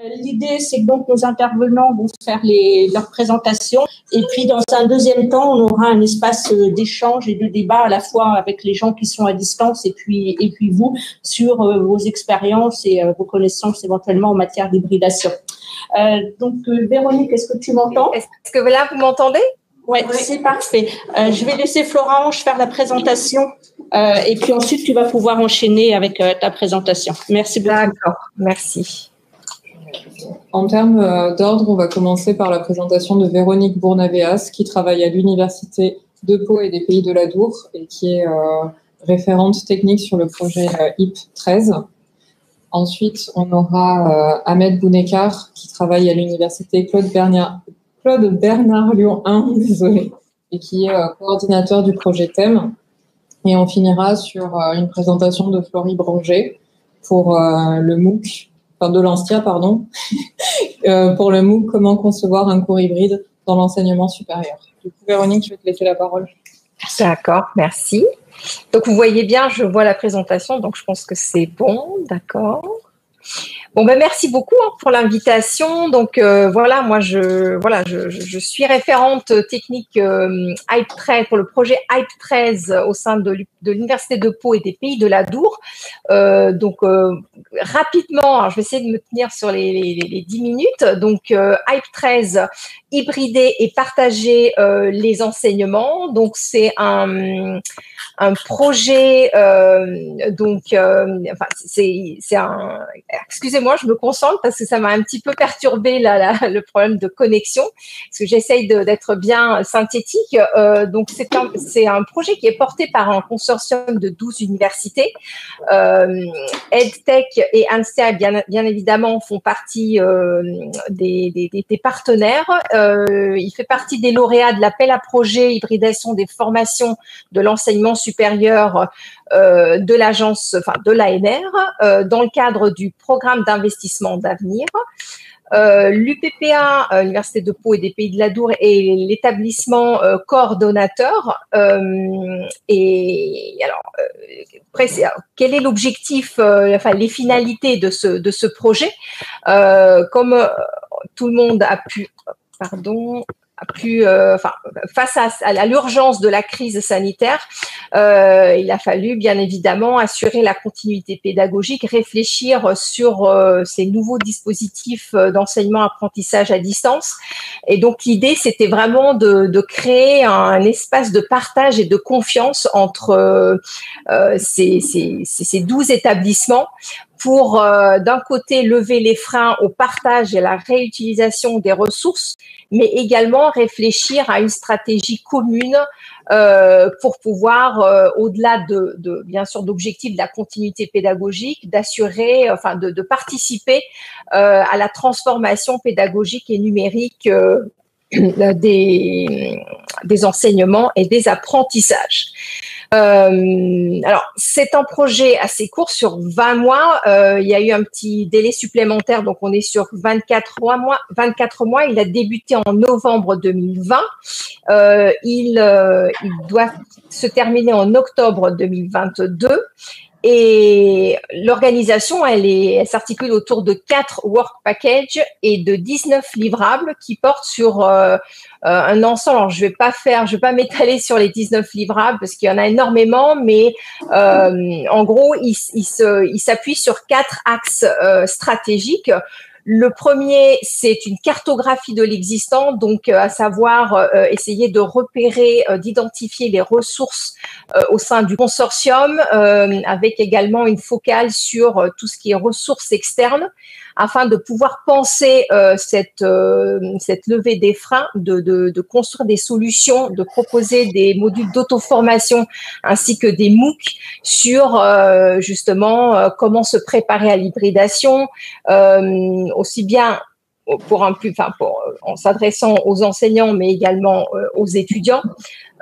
L'idée, c'est que donc nos intervenants vont faire leurs présentations et puis dans un deuxième temps, on aura un espace d'échange et de débat à la fois avec les gens qui sont à distance et puis vous sur vos expériences et vos connaissances éventuellement en matière d'hybridation. Véronique, est-ce que tu m'entends? Est-ce que là, vous m'entendez? Oui, c'est parfait. Je vais laisser Flora Ange faire la présentation et puis ensuite, tu vas pouvoir enchaîner avec ta présentation. Merci beaucoup. D'accord, merci. En termes d'ordre, on va commencer par la présentation de Véronique Bournaveas, qui travaille à l'Université de Pau et des Pays de l'Adour et qui est référente technique sur le projet IP 13. Ensuite, on aura Ahmed Bounekar, qui travaille à l'Université Claude Bernard Lyon 1, désolé, et qui est coordinateur du projet THEM. Et on finira sur une présentation de Florie Branger pour le MOOC, de l'ANSTIA, pardon, pour le MOOC, comment concevoir un cours hybride dans l'enseignement supérieur. Du coup, Véronique, je vais te laisser la parole. D'accord, merci. Donc, vous voyez bien, je vois la présentation, donc je pense que c'est bon, d'accord. Bon, merci beaucoup pour l'invitation. Donc voilà, moi je suis référente technique HYPE 13 pour le projet HYPE 13 au sein de l'Université de Pau et des Pays de l'Adour. Rapidement, alors je vais essayer de me tenir sur les 10 minutes. Donc HYPE 13, hybrider et partager les enseignements. Donc c'est un projet, c'est un. Excusez-moi, je me concentre parce que ça m'a un petit peu perturbé le problème de connexion, parce que j'essaye d'être bien synthétique. Donc c'est un projet qui est porté par un consortium de 12 universités. EdTech et ANSTIA, bien évidemment, font partie des partenaires. Il fait partie des lauréats de l'appel à projet hybridation des formations de l'enseignement supérieur de l'agence, de l'ANR, dans le cadre du programme d'investissement d'avenir. L'UPPA, l'Université de Pau et des Pays de l'Adour, est l'établissement coordonnateur. Et alors, quel est l'objectif, les finalités de ce projet? Comme tout le monde a pu, face à l'urgence de la crise sanitaire, il a fallu bien évidemment assurer la continuité pédagogique, réfléchir sur ces nouveaux dispositifs d'enseignement-apprentissage à distance. Et donc l'idée, c'était vraiment de créer un espace de partage et de confiance entre ces 12 établissements pour, d'un côté, lever les freins au partage et à la réutilisation des ressources, mais également réfléchir à une stratégie commune pour pouvoir, au-delà bien sûr d'objectifs de la continuité pédagogique, d'assurer, de participer à la transformation pédagogique et numérique des enseignements et des apprentissages. Alors, c'est un projet assez court, sur 20 mois. Il y a eu un petit délai supplémentaire, donc on est sur 24 mois. Il a débuté en novembre 2020. Il doit se terminer en octobre 2022. Et l'organisation, elle s'articule autour de 4 work packages et de 19 livrables qui portent sur un ensemble. Alors, je vais pas m'étaler sur les 19 livrables parce qu'il y en a énormément, mais en gros, il s'appuie sur 4 axes stratégiques. Le premier, c'est une cartographie de l'existant, donc à savoir essayer de repérer, d'identifier les ressources au sein du consortium, avec également une focale sur tout ce qui est ressources externes, afin de pouvoir penser cette levée des freins, de construire des solutions, de proposer des modules d'auto-formation ainsi que des MOOC sur justement comment se préparer à l'hybridation, aussi bien en s'adressant aux enseignants, mais également aux étudiants.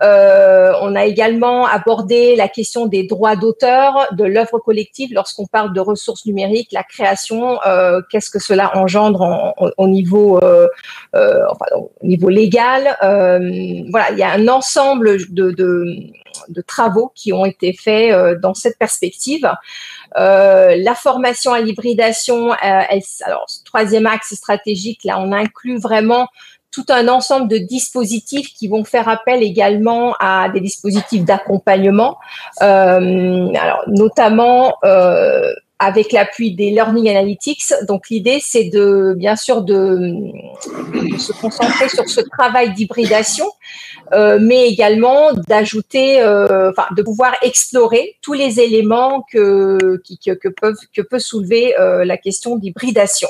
On a également abordé la question des droits d'auteur, de l'œuvre collective lorsqu'on parle de ressources numériques, la création, qu'est-ce que cela engendre au niveau légal. Voilà, il y a un ensemble de travaux qui ont été faits dans cette perspective. La formation à l'hybridation, alors, troisième axe stratégique, là, on inclut vraiment tout un ensemble de dispositifs qui vont faire appel également à des dispositifs d'accompagnement, alors notamment avec l'appui des Learning Analytics. Donc l'idée, c'est bien sûr de se concentrer sur ce travail d'hybridation, mais également d'ajouter, de pouvoir explorer tous les éléments que peut soulever la question d'hybridation.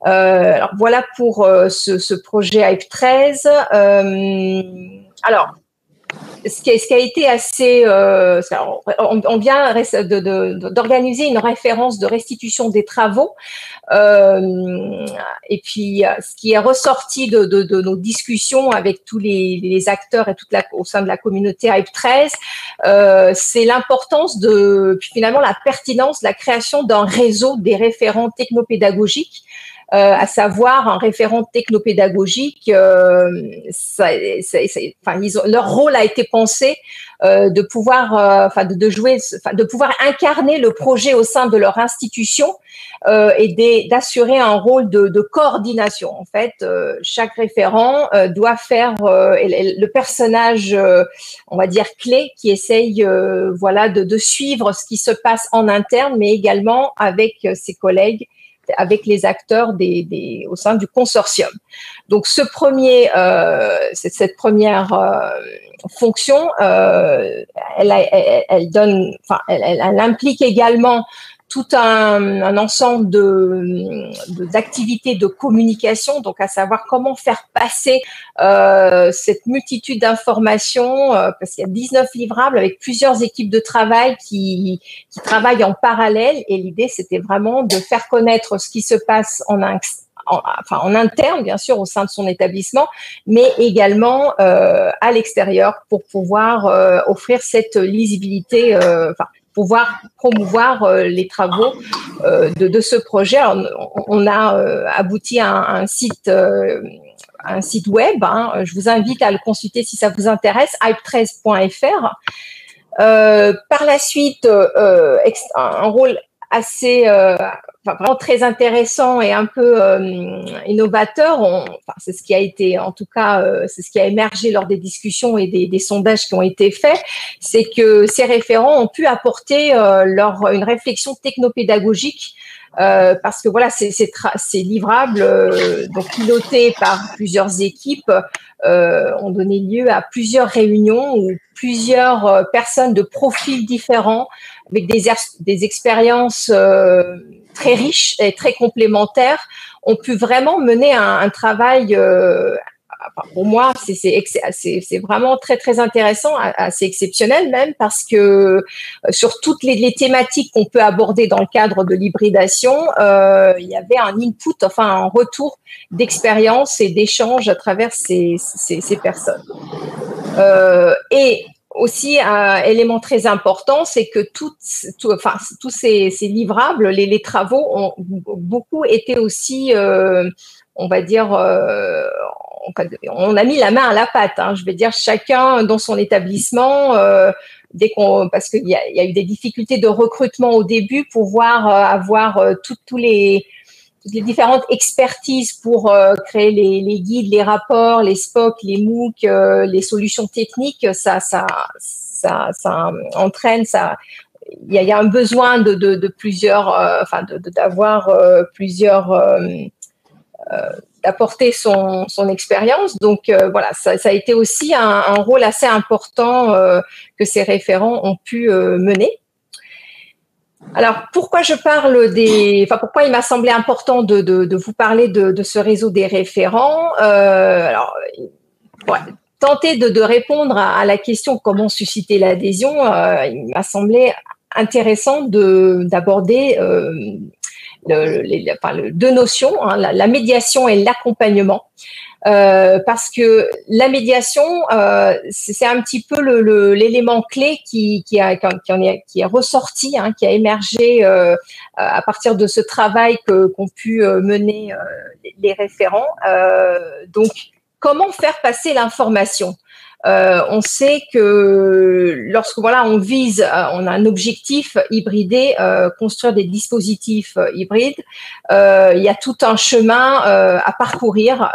Alors voilà pour ce projet Hype 13. Alors, ce qui a été assez, on vient d'organiser une référence de restitution des travaux, et puis ce qui est ressorti de nos discussions avec tous les acteurs et au sein de la communauté Hype 13, c'est l'importance puis finalement la pertinence de la création d'un réseau des référents technopédagogiques. À savoir un référent technopédagogique, leur rôle a été pensé de pouvoir, de pouvoir incarner le projet au sein de leur institution et d'assurer un rôle de coordination. En fait, chaque référent doit faire le personnage, on va dire clé, qui essaye, de suivre ce qui se passe en interne, mais également avec ses collègues, avec les acteurs au sein du consortium. Donc, cette première fonction, elle implique également tout un ensemble d'activités de communication, donc à savoir comment faire passer cette multitude d'informations, parce qu'il y a 19 livrables avec plusieurs équipes de travail qui travaillent en parallèle, et l'idée c'était vraiment de faire connaître ce qui se passe en interne, bien sûr, au sein de son établissement, mais également à l'extérieur pour pouvoir offrir cette lisibilité, pouvoir promouvoir les travaux de ce projet. Alors, on a abouti à un site web. Je vous invite à le consulter si ça vous intéresse, hype13.fr. Par la suite, un rôle assez vraiment très intéressant et un peu innovateur. C'est ce qui a été, en tout cas, c'est ce qui a émergé lors des discussions et des sondages qui ont été faits, c'est que ces référents ont pu apporter une réflexion technopédagogique, parce que voilà, ces livrables, donc pilotés par plusieurs équipes, ont donné lieu à plusieurs réunions où plusieurs personnes de profils différents, avec des expériences très riches et très complémentaires, ont pu vraiment mener un travail. Pour moi, c'est vraiment très très intéressant, assez exceptionnel même, parce que sur toutes les thématiques qu'on peut aborder dans le cadre de l'hybridation, il y avait un input, un retour d'expérience et d'échange à travers ces personnes. Et aussi, un élément très important, c'est que tous ces livrables, les travaux ont beaucoup été aussi, on va dire, on a mis la main à la pâte. Je vais dire, chacun dans son établissement, parce qu'il y a eu des difficultés de recrutement au début, pouvoir avoir toutes les différentes expertises pour créer les guides, les rapports, les SPOC, les MOOC, les solutions techniques. Ça entraîne, il y a un besoin de plusieurs, d'avoir plusieurs, d'apporter son expérience. Donc voilà, ça a été aussi un rôle assez important que ces référents ont pu mener. Alors, pourquoi pourquoi il m'a semblé important de vous parler de ce réseau des référents? Tenter de répondre à la question comment susciter l'adhésion, il m'a semblé intéressant d'aborder deux notions, hein, la médiation et l'accompagnement. Parce que la médiation, c'est un petit peu l'élément clé qui est ressorti, hein, qui a émergé à partir de ce travail qu'ont pu mener les référents. Donc, comment faire passer l'information? On sait que lorsque on vise, on a un objectif hybridé, construire des dispositifs hybrides, il y a tout un chemin à parcourir.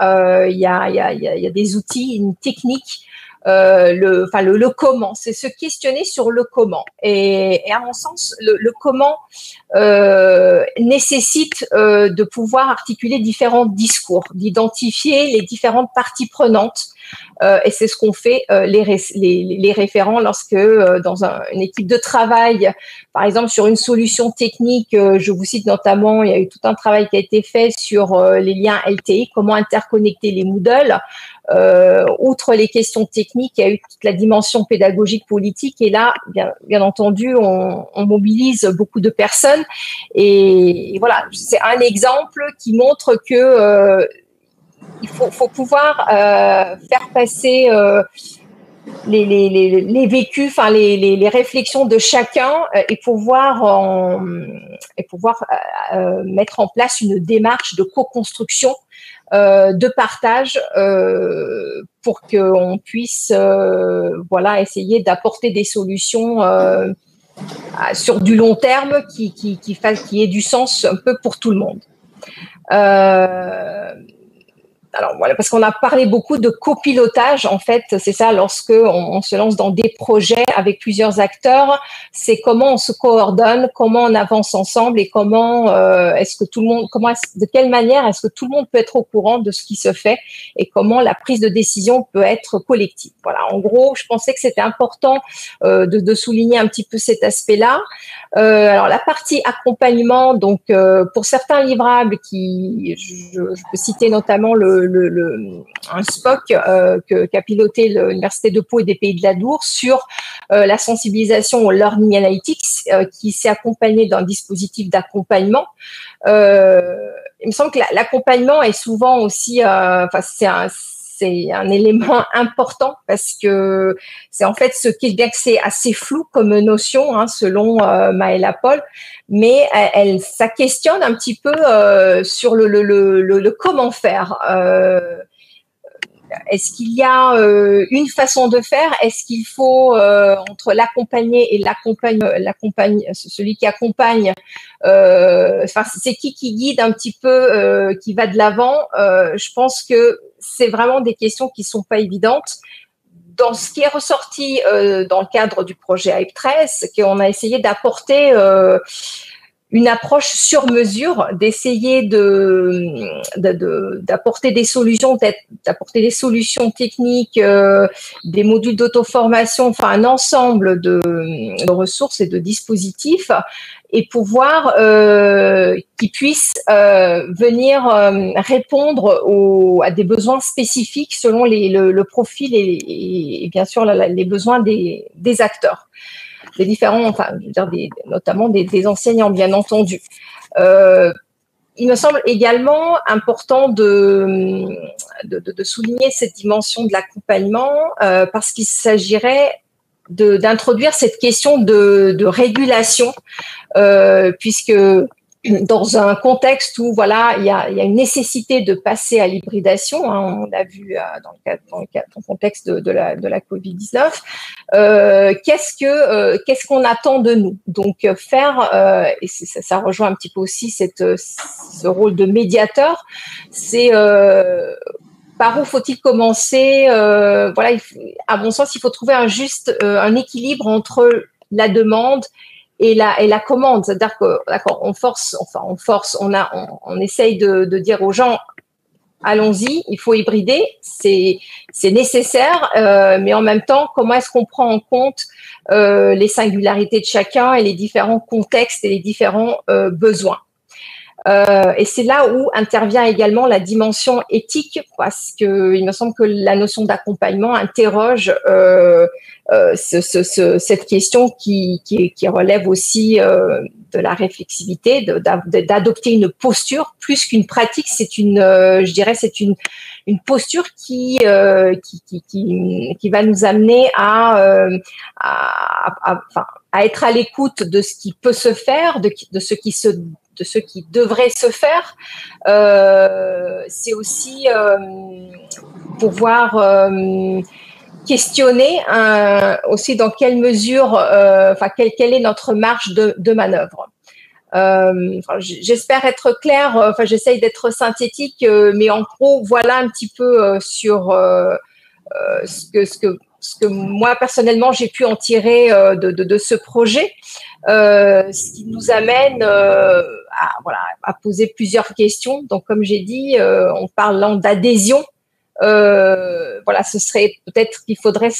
Il y a des outils, une technique. Le comment, c'est se questionner sur le comment. Et à mon sens, le comment nécessite de pouvoir articuler différents discours, d'identifier les différentes parties prenantes. Et c'est ce qu'ont fait les référents lorsque, dans une équipe de travail, par exemple sur une solution technique, je vous cite notamment, il y a eu tout un travail qui a été fait sur les liens LTI, comment interconnecter les Moodle. Outre les questions techniques, il y a eu toute la dimension pédagogique politique et là, bien entendu, on mobilise beaucoup de personnes et voilà, c'est un exemple qui montre que il faut pouvoir faire passer les vécus, enfin les réflexions de chacun et pouvoir mettre en place une démarche de co-construction, de partage, pour qu'on puisse essayer d'apporter des solutions sur du long terme qui ait du sens un peu pour tout le monde. Alors voilà, parce qu'on a parlé beaucoup de copilotage, en fait, c'est ça, lorsque on se lance dans des projets avec plusieurs acteurs, c'est comment on se coordonne, comment on avance ensemble et de quelle manière est-ce que tout le monde peut être au courant de ce qui se fait et comment la prise de décision peut être collective. Voilà, en gros, je pensais que c'était important de souligner un petit peu cet aspect-là. Alors la partie accompagnement, donc pour certains livrables je peux citer notamment un SPOC qu'a piloté l'Université de Pau et des Pays de la Dour sur la sensibilisation au learning analytics, qui s'est accompagné d'un dispositif d'accompagnement. Il me semble que l'accompagnement est souvent aussi, c'est un élément important parce que c'est en fait bien que c'est assez flou comme notion, hein, selon Maëla Paul, mais ça questionne un petit peu sur le comment faire. Est-ce qu'il y a une façon de faire? Est-ce qu'il faut entre l'accompagné et celui qui accompagne, c'est qui guide un petit peu, qui va de l'avant? Je pense que c'est vraiment des questions qui sont pas évidentes. Dans ce qui est ressorti dans le cadre du projet HYPE 13, c'est qu'on a essayé d'apporter une approche sur mesure, d'essayer d'apporter des solutions, d'apporter des solutions techniques, des modules d'auto-formation, enfin un ensemble de ressources et de dispositifs, et pouvoir qu'ils puissent venir répondre à des besoins spécifiques selon le profil et bien sûr les besoins des acteurs. Des différents, notamment des enseignants, bien entendu. Il me semble également important de souligner cette dimension de l'accompagnement parce qu'il s'agirait d'introduire cette question de régulation, puisque dans un contexte où il y a une nécessité de passer à l'hybridation, hein, on l'a vu dans le contexte de la Covid-19. Qu'est-ce qu'on attend de nous? Donc et ça rejoint un petit peu aussi ce rôle de médiateur. C'est par où faut-il commencer? À mon sens, il faut trouver un équilibre entre la demande et la commande. C'est-à-dire que on essaye de dire aux gens, allons-y, il faut hybrider, c'est nécessaire, mais en même temps, comment est-ce qu'on prend en compte les singularités de chacun et les différents contextes et les différents besoins? Et c'est là où intervient également la dimension éthique, parce que il me semble que la notion d'accompagnement interroge cette question qui relève aussi de la réflexivité, d'adopter une posture plus qu'une pratique. C'est je dirais, c'est une posture qui va nous amener à être à l'écoute de ce qui peut se faire, de ce qui devrait se faire. C'est aussi pouvoir questionner aussi dans quelle mesure, quelle est notre marge de manœuvre. J'espère être claire, j'essaye d'être synthétique, mais en gros, voilà un petit peu sur ce que moi personnellement j'ai pu en tirer de ce projet, ce qui nous amène à poser plusieurs questions. Donc, comme j'ai dit, en parlant d'adhésion, ce serait peut-être qu'il faudrait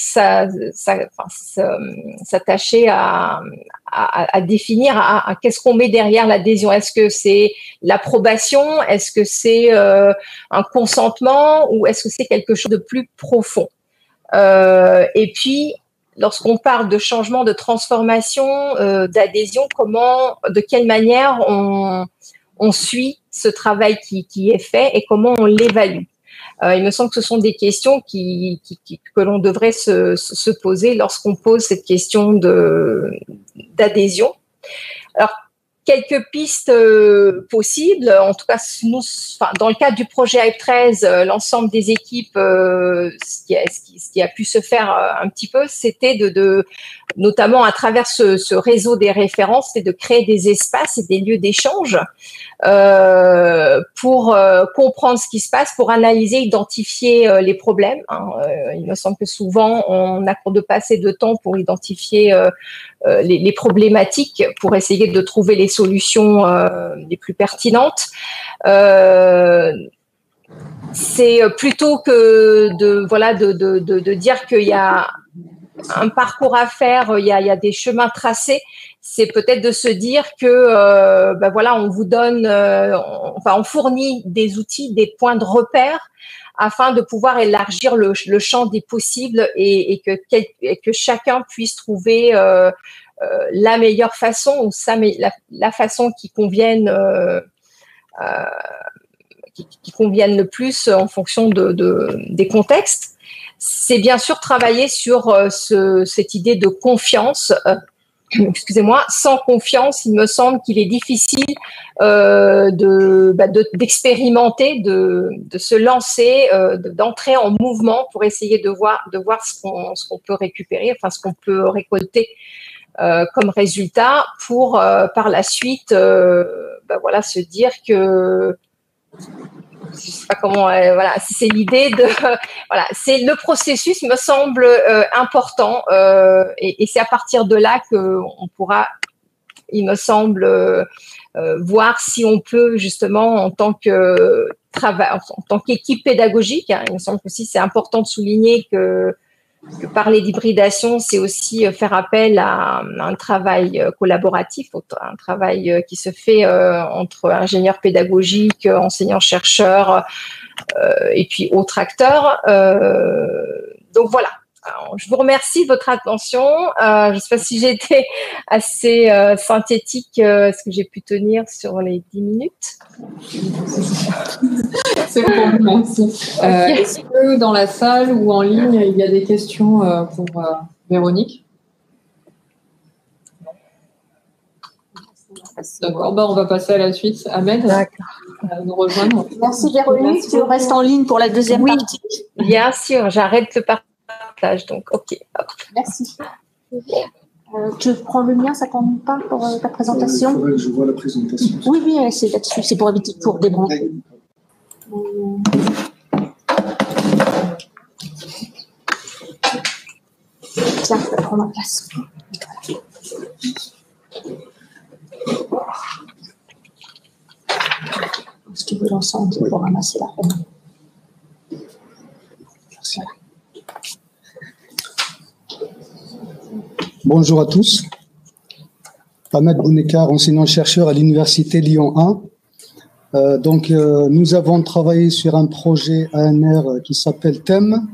s'attacher à définir à qu'est-ce qu'on met derrière l'adhésion. Est-ce que c'est l'approbation? Est-ce que c'est un consentement? Ou est-ce que c'est quelque chose de plus profond? Et puis, lorsqu'on parle de changement, de transformation, d'adhésion, de quelle manière on suit ce travail qui est fait et comment on l'évalue? Il me semble que ce sont des questions que l'on devrait se poser lorsqu'on pose cette question d'adhésion. Alors, quelques pistes possibles. En tout cas, dans le cadre du projet Hype 13, l'ensemble des équipes, ce qui a pu se faire un petit peu, c'était notamment à travers ce réseau des références, c'est de créer des espaces et des lieux d'échange pour comprendre ce qui se passe, pour analyser, identifier les problèmes. Il me semble que souvent, on n'accorde pas assez de temps pour identifier les problématiques, pour essayer de trouver les solutions les plus pertinentes. C'est plutôt que de dire qu'il y a un parcours à faire, il y a des chemins tracés. C'est peut-être de se dire que on vous donne, on fournit des outils, des points de repère afin de pouvoir élargir le champ des possibles et que chacun puisse trouver la meilleure façon ou la façon qui convienne le plus en fonction des contextes. C'est bien sûr travailler sur cette idée de confiance. Excusez-moi, sans confiance, il me semble qu'il est difficile d'expérimenter, de se lancer, d'entrer en mouvement pour essayer de voir ce qu'on peut récupérer, ce qu'on peut récolter comme résultat pour par la suite se dire que je sais pas comment, c'est l'idée de, c'est le processus me semble important et c'est à partir de là qu'on pourra, il me semble, voir si on peut justement en tant qu'équipe pédagogique, il me semble aussi c'est important de souligner que parler d'hybridation, c'est aussi faire appel à un travail collaboratif, un travail qui se fait entre ingénieurs pédagogiques, enseignants-chercheurs et puis autres acteurs. Donc voilà. Alors, je vous remercie de votre attention. Je ne sais pas si j'ai été assez synthétique. Est-ce que j'ai pu tenir sur les 10 minutes? C'est bon, merci. Okay. Est-ce que dans la salle ou en ligne, il y a des questions pour Véronique? D'accord, on va passer à la suite. Ahmed, nous rejoindre. Merci Véronique. Tu restes en ligne pour la deuxième partie? Bien sûr, j'arrête le partage. Donc, ok. Merci. Tu prends le mien, ça compte pas pour ta présentation? Il faudrait que je vois la présentation. Oui, c'est là-dessus. C'est pour éviter pour débrancher. Tiens, je vais prendre ma place. Si tu veux l'ensemble, pour ramasser la robe. Merci. Bonjour à tous. Ahmed Bounekar, enseignant-chercheur à l'Université Lyon 1. Nous avons travaillé sur un projet ANR qui s'appelle THEM,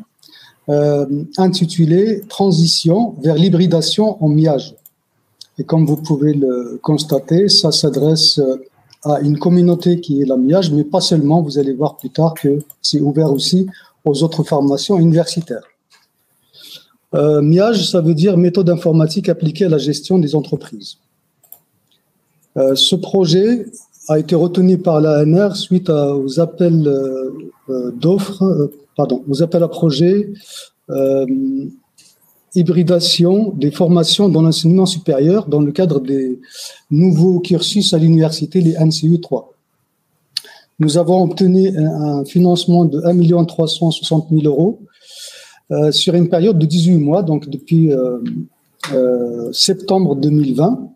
intitulé Transition vers l'hybridation en miage. Et comme vous pouvez le constater, ça s'adresse à une communauté qui est la miage, mais pas seulement. Vous allez voir plus tard que c'est ouvert aussi aux autres formations universitaires. MIAGE, ça veut dire méthode informatique appliquée à la gestion des entreprises. Ce projet a été retenu par l'ANR suite aux appels d'offres, aux appels à projets hybridation des formations dans l'enseignement supérieur dans le cadre des nouveaux cursus à l'université, les NCU 3. Nous avons obtenu un financement de 1 360 000 euros sur une période de 18 mois, donc depuis septembre 2020,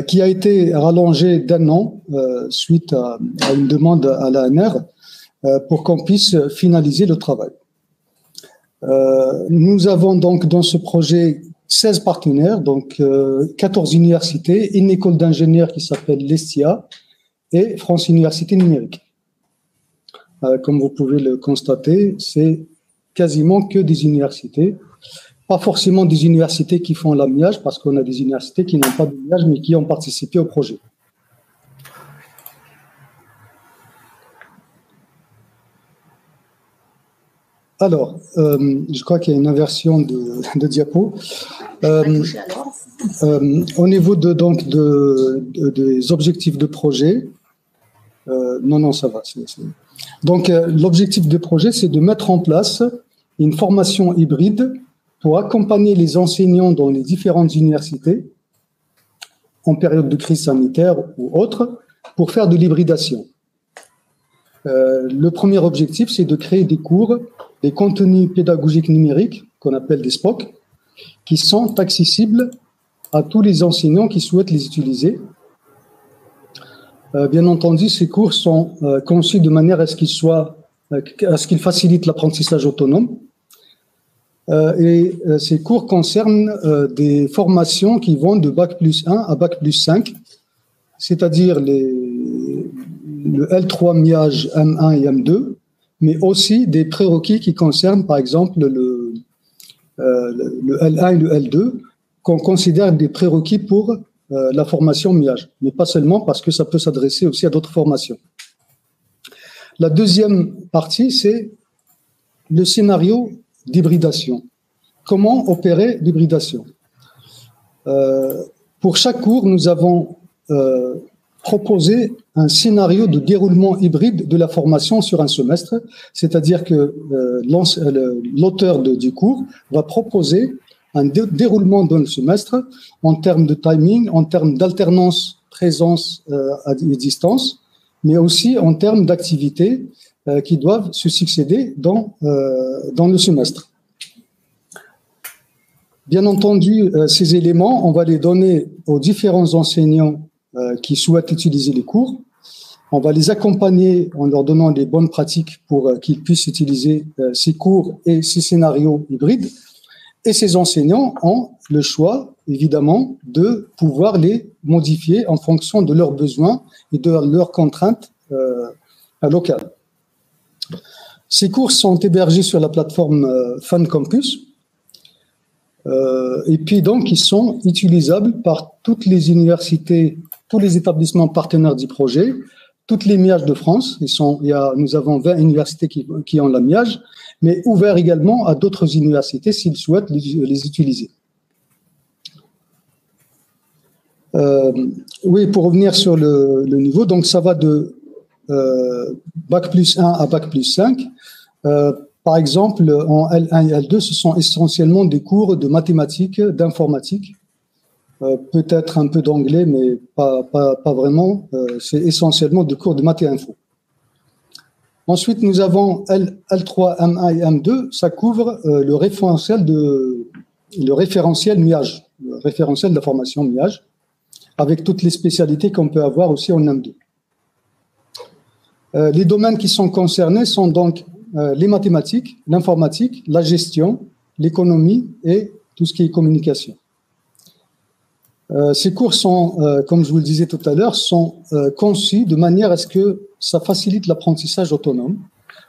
qui a été rallongé d'1 an suite à une demande à l'ANR pour qu'on puisse finaliser le travail. Nous avons donc dans ce projet 16 partenaires, donc 14 universités, une école d'ingénieurs qui s'appelle l'ESTIA et France Université Numérique. Comme vous pouvez le constater, c'est quasiment que des universités, pas forcément des universités qui font l'amiage, parce qu'on a des universités qui n'ont pas d'amiage, mais qui ont participé au projet. Alors, je crois qu'il y a une inversion de diapo. Au niveau des objectifs de projet, non, ça va. Donc, l'objectif de projet, c'est de mettre en place une formation hybride pour accompagner les enseignants dans les différentes universités en période de crise sanitaire ou autre, pour faire de l'hybridation. Le premier objectif, c'est de créer des cours, des contenus pédagogiques numériques, qu'on appelle des SPOC, qui sont accessibles à tous les enseignants qui souhaitent les utiliser. Bien entendu, ces cours sont conçus de manière à ce qu'ils facilitent l'apprentissage autonome. Ces cours concernent des formations qui vont de Bac+1 à Bac+5, c'est-à-dire le L3 MIAGE M1 et M2, mais aussi des prérequis qui concernent, par exemple, le L1 et le L2, qu'on considère des prérequis pour la formation MIAGE, mais pas seulement, parce que ça peut s'adresser aussi à d'autres formations. La deuxième partie, c'est le scénario d'hybridation. Comment opérer l'hybridation? Pour chaque cours, nous avons proposé un scénario de déroulement hybride de la formation sur un semestre, c'est-à-dire que l'auteur du cours va proposer un déroulement dans le semestre en termes de timing, en termes d'alternance présence à distance, mais aussi en termes d'activités qui doivent se succéder dans le semestre. Bien entendu, ces éléments, on va les donner aux différents enseignants qui souhaitent utiliser les cours. On va les accompagner en leur donnant des bonnes pratiques pour qu'ils puissent utiliser ces cours et ces scénarios hybrides. Et ces enseignants ont le choix, évidemment, de pouvoir les modifier en fonction de leurs besoins et de leurs contraintes locales. Ces cours sont hébergés sur la plateforme FunCampus. Et puis donc, ils sont utilisables par toutes les universités, tous les établissements partenaires du projet, toutes les MIAGE de France. Nous avons 20 universités qui ont la MIAGE, mais ouverts également à d'autres universités s'ils souhaitent les utiliser. Oui, pour revenir sur le niveau, donc ça va de Bac+1 à Bac+5. Par exemple, en L1 et L2, ce sont essentiellement des cours de mathématiques, d'informatique, peut-être un peu d'anglais, mais pas vraiment. C'est essentiellement des cours de maths et info. Ensuite, nous avons L3, M1 et M2. Ça couvre le référentiel MIAGE, le référentiel de la formation MIAGE, avec toutes les spécialités qu'on peut avoir aussi en M2. Les domaines qui sont concernés sont donc les mathématiques, l'informatique, la gestion, l'économie et tout ce qui est communication. Ces cours sont, comme je vous le disais tout à l'heure, sont conçus de manière à ce que ça facilite l'apprentissage autonome.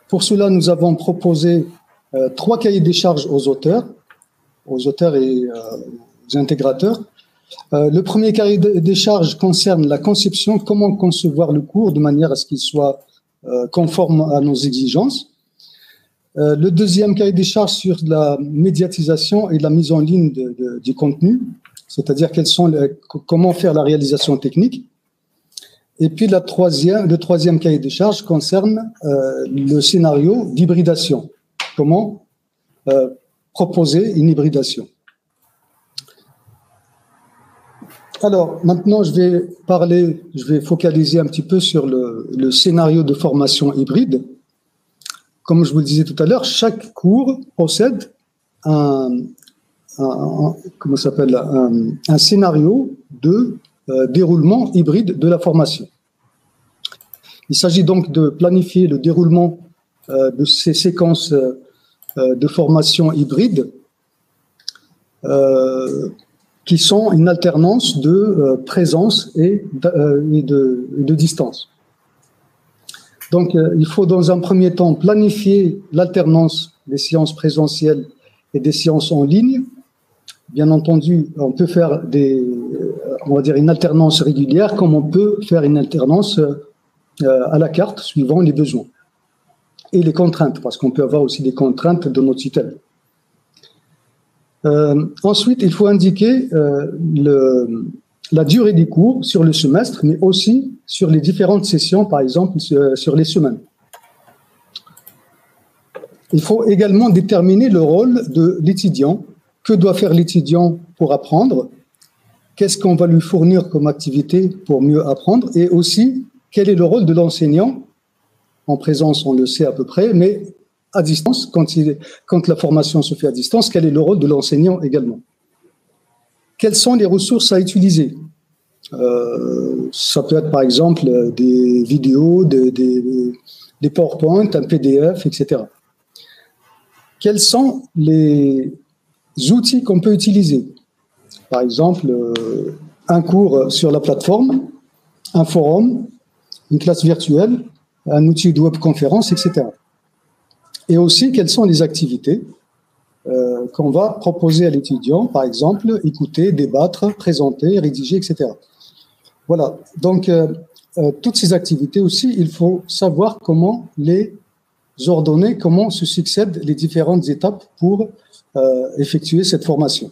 Pour cela, nous avons proposé 3 cahiers des charges aux auteurs et aux intégrateurs. Le premier cahier des charges concerne la conception, comment concevoir le cours de manière à ce qu'il soit conforme à nos exigences. Le deuxième cahier des charges sur la médiatisation et la mise en ligne du contenu, c'est-à-dire comment faire la réalisation technique. Et puis le troisième cahier des charges concerne le scénario d'hybridation, comment proposer une hybridation. Alors, maintenant, je vais focaliser un petit peu sur le scénario de formation hybride. Comme je vous le disais tout à l'heure, chaque cours possède un scénario de déroulement hybride de la formation. Il s'agit donc de planifier le déroulement de ces séquences de formation hybride qui sont une alternance de présence et de distance. Donc, il faut dans un premier temps planifier l'alternance des séances présentielles et des séances en ligne. Bien entendu, on peut faire une alternance régulière, comme on peut faire une alternance à la carte, suivant les besoins et les contraintes, parce qu'on peut avoir aussi des contraintes de notre système. Ensuite, il faut indiquer la durée des cours sur le semestre, mais aussi sur les différentes sessions, par exemple sur les semaines. Il faut également déterminer le rôle de l'étudiant. Que doit faire l'étudiant pour apprendre? Qu'est-ce qu'on va lui fournir comme activité pour mieux apprendre? Et aussi, quel est le rôle de l'enseignant? En présence, on le sait à peu près, mais à distance, quand la formation se fait à distance, quel est le rôle de l'enseignant également? Quelles sont les ressources à utiliser? Ça peut être par exemple des vidéos, des PowerPoint, un PDF, etc. Quels sont les outils qu'on peut utiliser? Par exemple, un cours sur la plateforme, un forum, une classe virtuelle, un outil de webconférence, etc. Et aussi, quelles sont les activités qu'on va proposer à l'étudiant, par exemple, écouter, débattre, présenter, rédiger, etc. Voilà, donc toutes ces activités aussi, il faut savoir comment les ordonner, comment se succèdent les différentes étapes pour effectuer cette formation.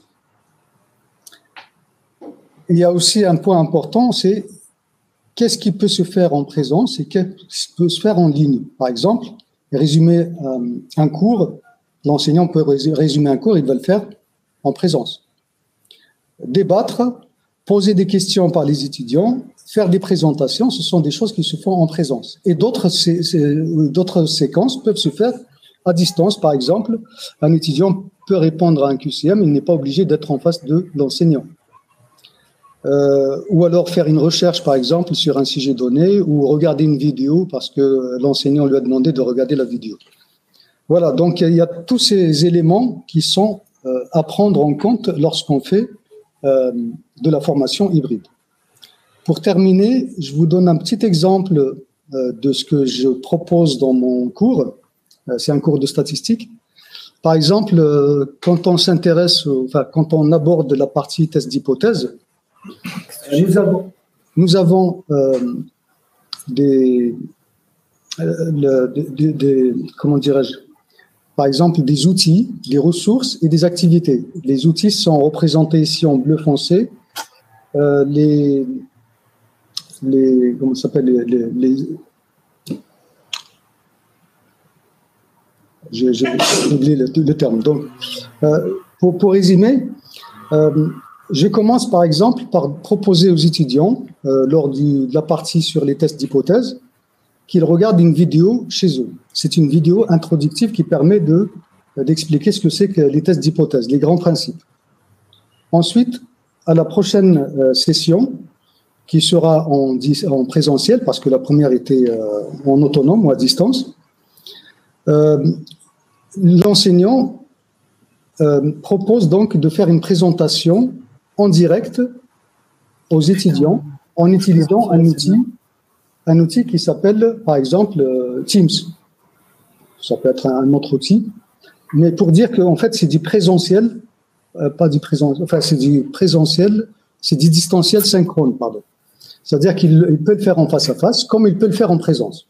Il y a aussi un point important, c'est qu'est-ce qui peut se faire en présence et qu'est-ce qui peut se faire en ligne. Par exemple, résumer un cours, l'enseignant peut résumer un cours, il va le faire en présence. Débattre, poser des questions par les étudiants, faire des présentations, ce sont des choses qui se font en présence. Et d'autres séquences peuvent se faire à distance. Par exemple, un étudiant peut répondre à un QCM, il n'est pas obligé d'être en face de l'enseignant. Ou alors faire une recherche, par exemple, sur un sujet donné, ou regarder une vidéo parce que l'enseignant lui a demandé de regarder la vidéo. Voilà, donc il y a tous ces éléments qui sont à prendre en compte lorsqu'on fait de la formation hybride. Pour terminer, je vous donne un petit exemple de ce que je propose dans mon cours. C'est un cours de statistique. Par exemple, quand on s'intéresse, quand on aborde la partie test d'hypothèse, nous avons comment dirais-je, par exemple, des outils, des ressources et des activités. Les outils sont représentés ici en bleu foncé. Comment ça s'appelle, j'ai oublié le terme. Donc, pour résumer, je commence par exemple par proposer aux étudiants, lors de la partie sur les tests d'hypothèse, qu'ils regardent une vidéo chez eux. C'est une vidéo introductive qui permet d'expliquer ce que c'est que les tests d'hypothèse, les grands principes. Ensuite, à la prochaine session, qui sera en présentiel, parce que la première était en autonome ou à distance, l'enseignant propose donc de faire une présentation en direct aux étudiants en utilisant un outil qui s'appelle, par exemple, Teams. Ça peut être un autre outil. Mais pour dire qu'en fait, c'est du présentiel, c'est du présentiel, c'est du distanciel synchrone, pardon. C'est-à-dire qu'il peut le faire en face à face, comme il peut le faire en présence.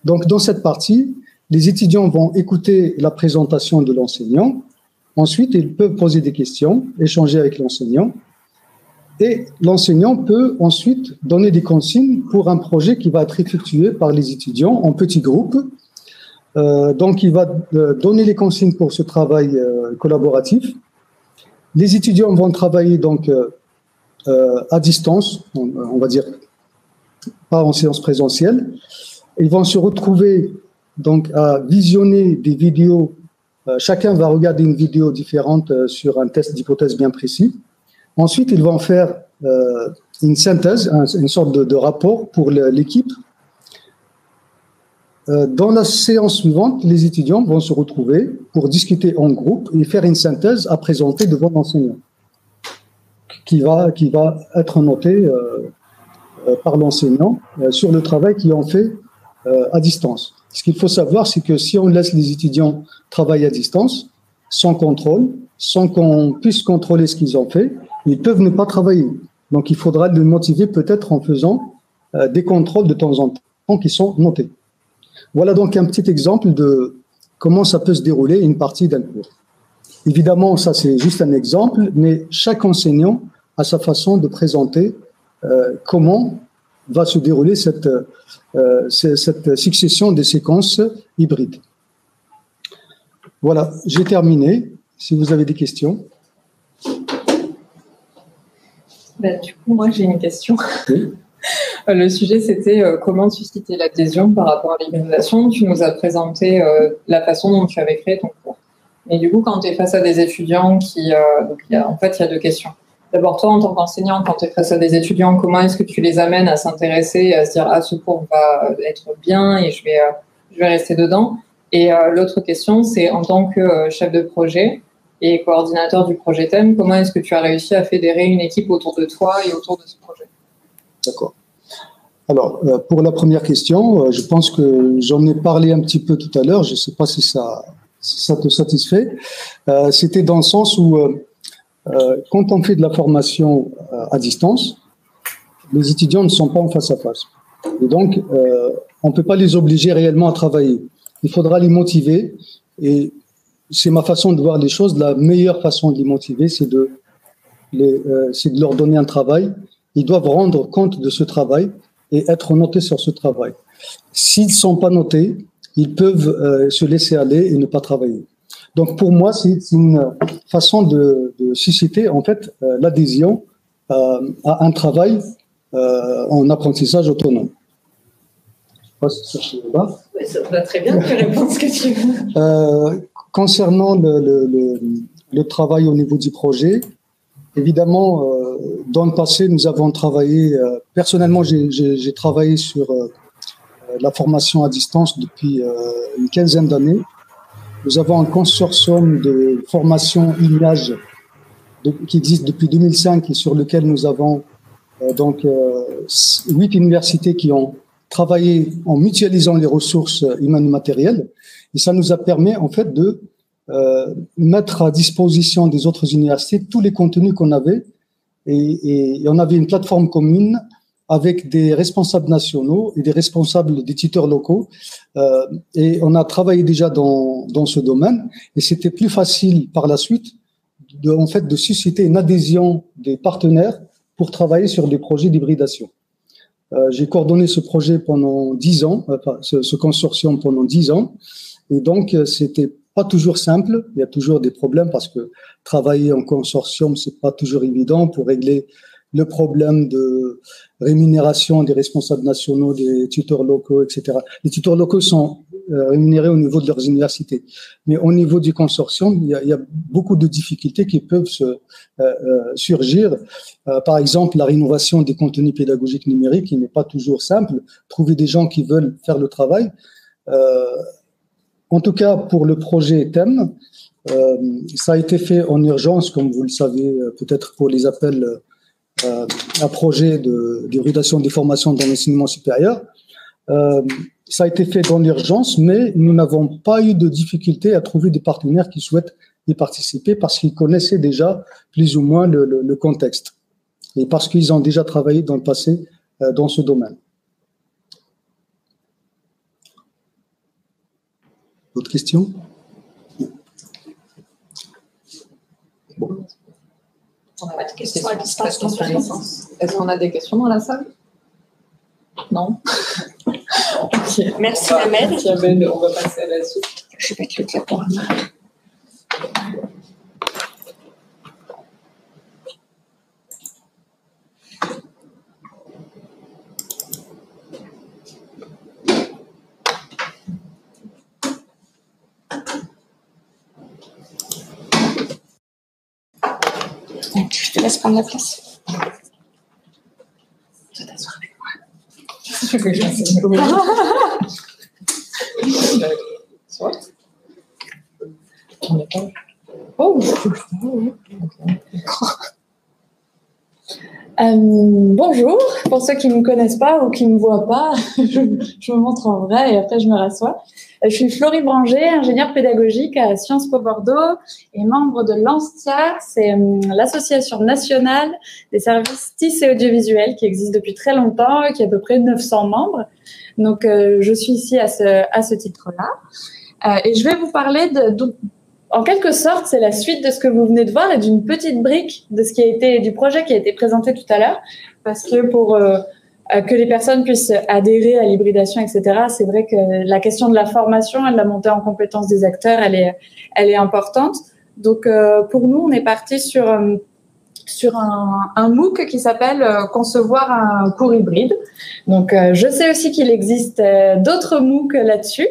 Donc, dans cette partie, les étudiants vont écouter la présentation de l'enseignant. Ensuite, ils peuvent poser des questions, échanger avec l'enseignant. Et l'enseignant peut ensuite donner des consignes pour un projet qui va être effectué par les étudiants en petits groupes. Donc, il va donner les consignes pour ce travail collaboratif. Les étudiants vont travailler donc à distance, on va dire, pas en séance présentielle. Ils vont se retrouver donc à visionner des vidéos. Chacun va regarder une vidéo différente sur un test d'hypothèse bien précis. Ensuite, ils vont faire une synthèse, une sorte de rapport pour l'équipe. Dans la séance suivante, les étudiants vont se retrouver pour discuter en groupe et faire une synthèse à présenter devant l'enseignant, qui va être noté par l'enseignant sur le travail qu'ils ont fait à distance. Ce qu'il faut savoir, c'est que si on laisse les étudiants travailler à distance, sans contrôle, sans qu'on puisse contrôler ce qu'ils ont fait, ils peuvent ne pas travailler. Donc, il faudra les motiver peut-être en faisant des contrôles de temps en temps qui sont notés. Voilà donc un petit exemple de comment ça peut se dérouler une partie d'un cours. Évidemment, ça c'est juste un exemple, mais chaque enseignant a sa façon de présenter comment va se dérouler cette succession de séquences hybrides. Voilà, j'ai terminé. Si vous avez des questions. Du coup, moi j'ai une question. Oui. Le sujet, c'était comment susciter l'adhésion par rapport à l'hybridation. Tu nous as présenté la façon dont tu avais créé ton cours. Mais du coup, quand tu es face à des étudiants donc il y a deux questions. D'abord, toi, en tant qu'enseignant, quand tu es face à des étudiants, comment est-ce que tu les amènes à s'intéresser, à se dire « Ah, ce cours va être bien et je vais rester dedans ». Et l'autre question, c'est en tant que chef de projet et coordinateur du projet thème, comment est-ce que tu as réussi à fédérer une équipe autour de toi et autour de ce projet ? D'accord. Alors, pour la première question, je pense que j'en ai parlé un petit peu tout à l'heure, je ne sais pas si ça te satisfait. C'était dans le sens où, quand on fait de la formation à distance, les étudiants ne sont pas en face à face. Et donc, on ne peut pas les obliger réellement à travailler. Il faudra les motiver. Et c'est ma façon de voir les choses. La meilleure façon de les motiver, c'est de leur donner un travail. Ils doivent rendre compte de ce travail et être notés sur ce travail. S'ils ne sont pas notés, ils peuvent se laisser aller et ne pas travailler. Donc pour moi, c'est une façon de susciter en fait l'adhésion à un travail en apprentissage autonome. Je ne sais pas si ça va. Oui, ça va très bien, tu réponds ce que tu veux. Concernant le travail au niveau du projet, évidemment, dans le passé, nous avons travaillé, personnellement, j'ai travaillé sur la formation à distance depuis une quinzaine d'années. Nous avons un consortium de formation INIAGE qui existe depuis 2005 et sur lequel nous avons 8 universités qui ont travaillé en mutualisant les ressources humaines et matérielles. Et ça nous a permis, en fait, de mettre à disposition des autres universités tous les contenus qu'on avait. Et on avait une plateforme commune avec des responsables nationaux et des responsables des tuteurs locaux. Et on a travaillé déjà dans ce domaine. Et c'était plus facile par la suite de susciter une adhésion des partenaires pour travailler sur des projets d'hybridation. J'ai coordonné ce projet pendant 10 ans, ce consortium pendant 10 ans. Et donc, c'était pas toujours simple. Il y a toujours des problèmes parce que travailler en consortium, c'est pas toujours évident pour régler le problème de rémunération des responsables nationaux, des tuteurs locaux, etc. Les tuteurs locaux sont rémunérés au niveau de leurs universités. Mais au niveau du consortium, il y a beaucoup de difficultés qui peuvent surgir. Par exemple, la rénovation des contenus pédagogiques numériques, qui n'est pas toujours simple. Trouver des gens qui veulent faire le travail. En tout cas, pour le projet thème, ça a été fait en urgence, comme vous le savez, peut-être pour les appels un projet d'hybridation des formations dans l'enseignement supérieur. Ça a été fait dans l'urgence, mais nous n'avons pas eu de difficulté à trouver des partenaires qui souhaitent y participer parce qu'ils connaissaient déjà plus ou moins le contexte et parce qu'ils ont déjà travaillé dans le passé dans ce domaine. D'autres questions? On n'a pas de questions à distance dans la licence. Est-ce qu'on a des questions dans la salle? Non. Okay. Merci Ahmed. Merci Ahmed. On va passer à la suite. Je vais mettre le clapet. Je te laisse prendre la place. Je vais t'asseoir avec moi. Bonjour, pour ceux qui ne me connaissent pas ou qui ne me voient pas, je me montre en vrai et après je me rassois. Je suis Florie Branger, ingénieure pédagogique à Sciences Po Bordeaux et membre de l'ANSTIA, c'est l'association nationale des services TIS et audiovisuels qui existe depuis très longtemps et qui a à peu près 900 membres. Donc je suis ici à ce titre-là. Et je vais vous parler en quelque sorte, c'est la suite de ce que vous venez de voir et d'une petite brique de du projet qui a été présenté tout à l'heure, parce que pour que les personnes puissent adhérer à l'hybridation, etc., c'est vrai que la question de la formation et de la montée en compétences des acteurs, elle est importante. Donc, pour nous, on est parti sur un MOOC qui s'appelle Concevoir un cours hybride. Donc, je sais aussi qu'il existe d'autres MOOC là-dessus.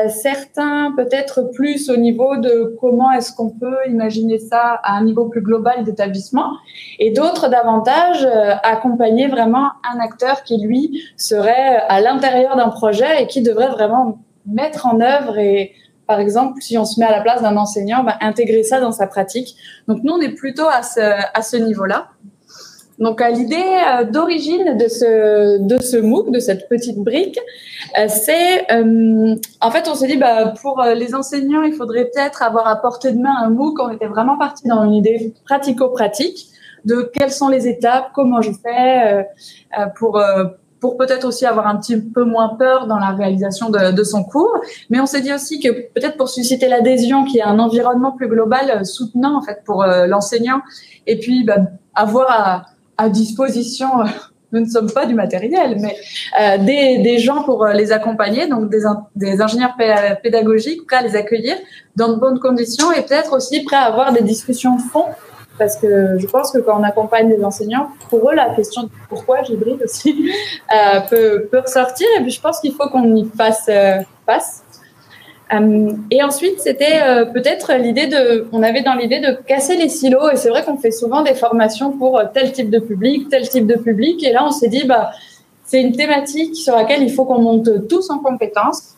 Certains peut-être plus au niveau de comment est-ce qu'on peut imaginer ça à un niveau plus global d'établissement et d'autres davantage accompagner vraiment un acteur qui lui serait à l'intérieur d'un projet et qui devrait vraiment mettre en œuvre et par exemple si on se met à la place d'un enseignant, intégrer ça dans sa pratique. Donc nous on est plutôt à ce niveau-là. Donc, l'idée d'origine de ce MOOC, de cette petite brique, c'est, en fait, on s'est dit, pour les enseignants, il faudrait peut-être avoir à portée de main un MOOC. On était vraiment parti dans une idée pratico-pratique de quelles sont les étapes, comment je fais, pour peut-être aussi avoir un petit peu moins peur dans la réalisation de son cours. Mais on s'est dit aussi que peut-être pour susciter l'adhésion, qu'il y ait un environnement plus global soutenant, en fait, pour l'enseignant, et puis avoir à disposition, nous ne sommes pas du matériel, mais des gens pour les accompagner, donc des ingénieurs pédagogiques prêts à les accueillir dans de bonnes conditions et peut-être aussi prêts à avoir des discussions de fond, parce que je pense que quand on accompagne des enseignants, pour eux, la question de pourquoi j'hybride aussi peut ressortir, et puis je pense qu'il faut qu'on y fasse face. Et ensuite, c'était peut-être on avait dans l'idée de casser les silos. Et c'est vrai qu'on fait souvent des formations pour tel type de public. Et là, on s'est dit, c'est une thématique sur laquelle il faut qu'on monte tous en compétences.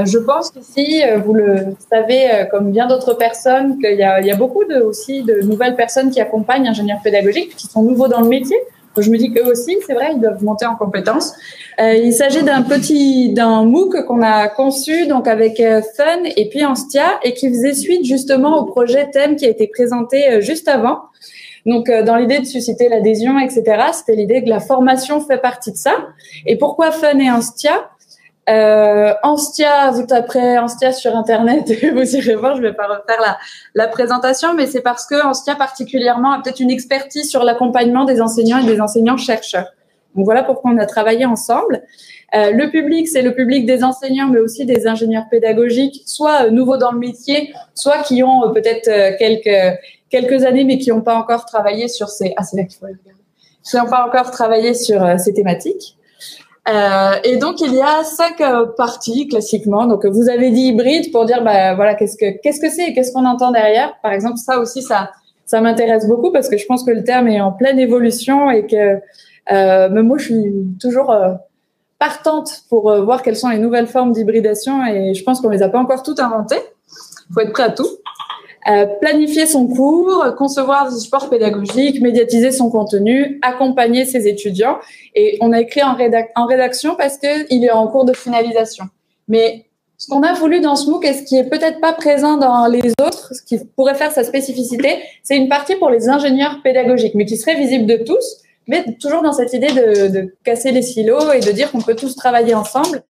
Je pense qu'ici, vous le savez, comme bien d'autres personnes, qu'il y a beaucoup aussi de nouvelles personnes qui accompagnent ingénieurs pédagogiques, qui sont nouveaux dans le métier. Je me dis qu'eux aussi, c'est vrai, ils doivent monter en compétences. Il s'agit d'un MOOC qu'on a conçu donc avec Fun et puis ANSTIA et qui faisait suite justement au projet thème qui a été présenté juste avant. Donc, dans l'idée de susciter l'adhésion, etc., c'était l'idée que la formation fait partie de ça. Et pourquoi Fun et ANSTIA? ANSTIA, vous taperez ANSTIA sur Internet et vous irez voir, je vais pas refaire la présentation, mais c'est parce que ANSTIA particulièrement a peut-être une expertise sur l'accompagnement des enseignants et des enseignants-chercheurs. Donc voilà pourquoi on a travaillé ensemble. Le public, c'est le public des enseignants, mais aussi des ingénieurs pédagogiques, soit nouveaux dans le métier, soit qui ont peut-être quelques années, mais qui n'ont pas encore travaillé sur c'est là qu'il faut les regarder. Qui n'ont pas encore travaillé sur ces thématiques. Et donc il y a 5 parties classiquement. Donc vous avez dit hybride pour dire voilà qu'est-ce que c'est et qu'est-ce qu'on entend derrière. Par exemple ça aussi ça m'intéresse beaucoup parce que je pense que le terme est en pleine évolution et que même moi je suis toujours partante pour voir quelles sont les nouvelles formes d'hybridation et je pense qu'on les a pas encore toutes inventées. Il faut être prêt à tout. planifier son cours, concevoir des supports pédagogiques, médiatiser son contenu, accompagner ses étudiants. Et on a écrit en rédaction parce qu'il est en cours de finalisation. Mais ce qu'on a voulu dans ce MOOC et ce qui est peut-être pas présent dans les autres, ce qui pourrait faire sa spécificité, c'est une partie pour les ingénieurs pédagogiques, mais qui serait visible de tous, mais toujours dans cette idée de casser les silos et de dire qu'on peut tous travailler ensemble.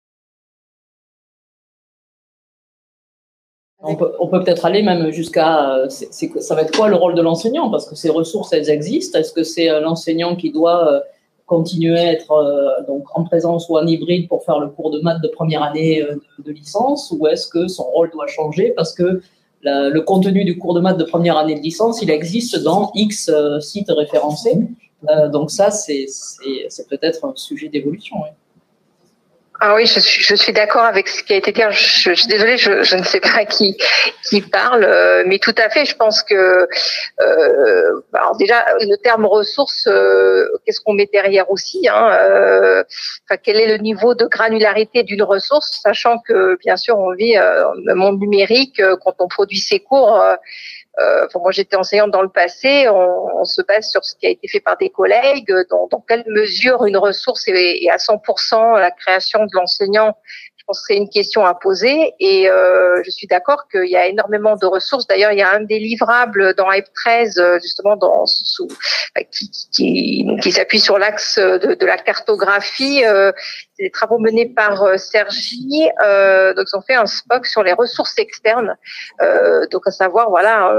On peut peut-être aller même jusqu'à, ça va être quoi le rôle de l'enseignant? Parce que ces ressources, elles existent. Est-ce que c'est l'enseignant qui doit continuer à être donc en présence ou en hybride pour faire le cours de maths de première année de licence, ou est-ce que son rôle doit changer parce que le contenu du cours de maths de première année de licence, il existe dans X sites référencés. Donc ça, c'est peut-être un sujet d'évolution. Oui. Ah oui, je suis d'accord avec ce qui a été dit. Je suis désolée, je ne sais pas qui parle, mais tout à fait. Je pense que alors déjà le terme ressources, qu'est-ce qu'on met derrière aussi, hein, quel est le niveau de granularité d'une ressource, sachant que bien sûr on vit le monde numérique, quand on produit ses cours. Moi, j'étais enseignante dans le passé. On se base sur ce qui a été fait par des collègues. Dans quelle mesure une ressource est à 100% la création de l'enseignant? Je pense que c'est une question à poser. Et je suis d'accord qu'il y a énormément de ressources. D'ailleurs, il y a un des livrables dans HEP 13, justement, qui s'appuie sur l'axe de la cartographie. C'est des travaux menés par Sergi. Donc, ils ont fait un SPOC sur les ressources externes. Donc, à savoir, voilà,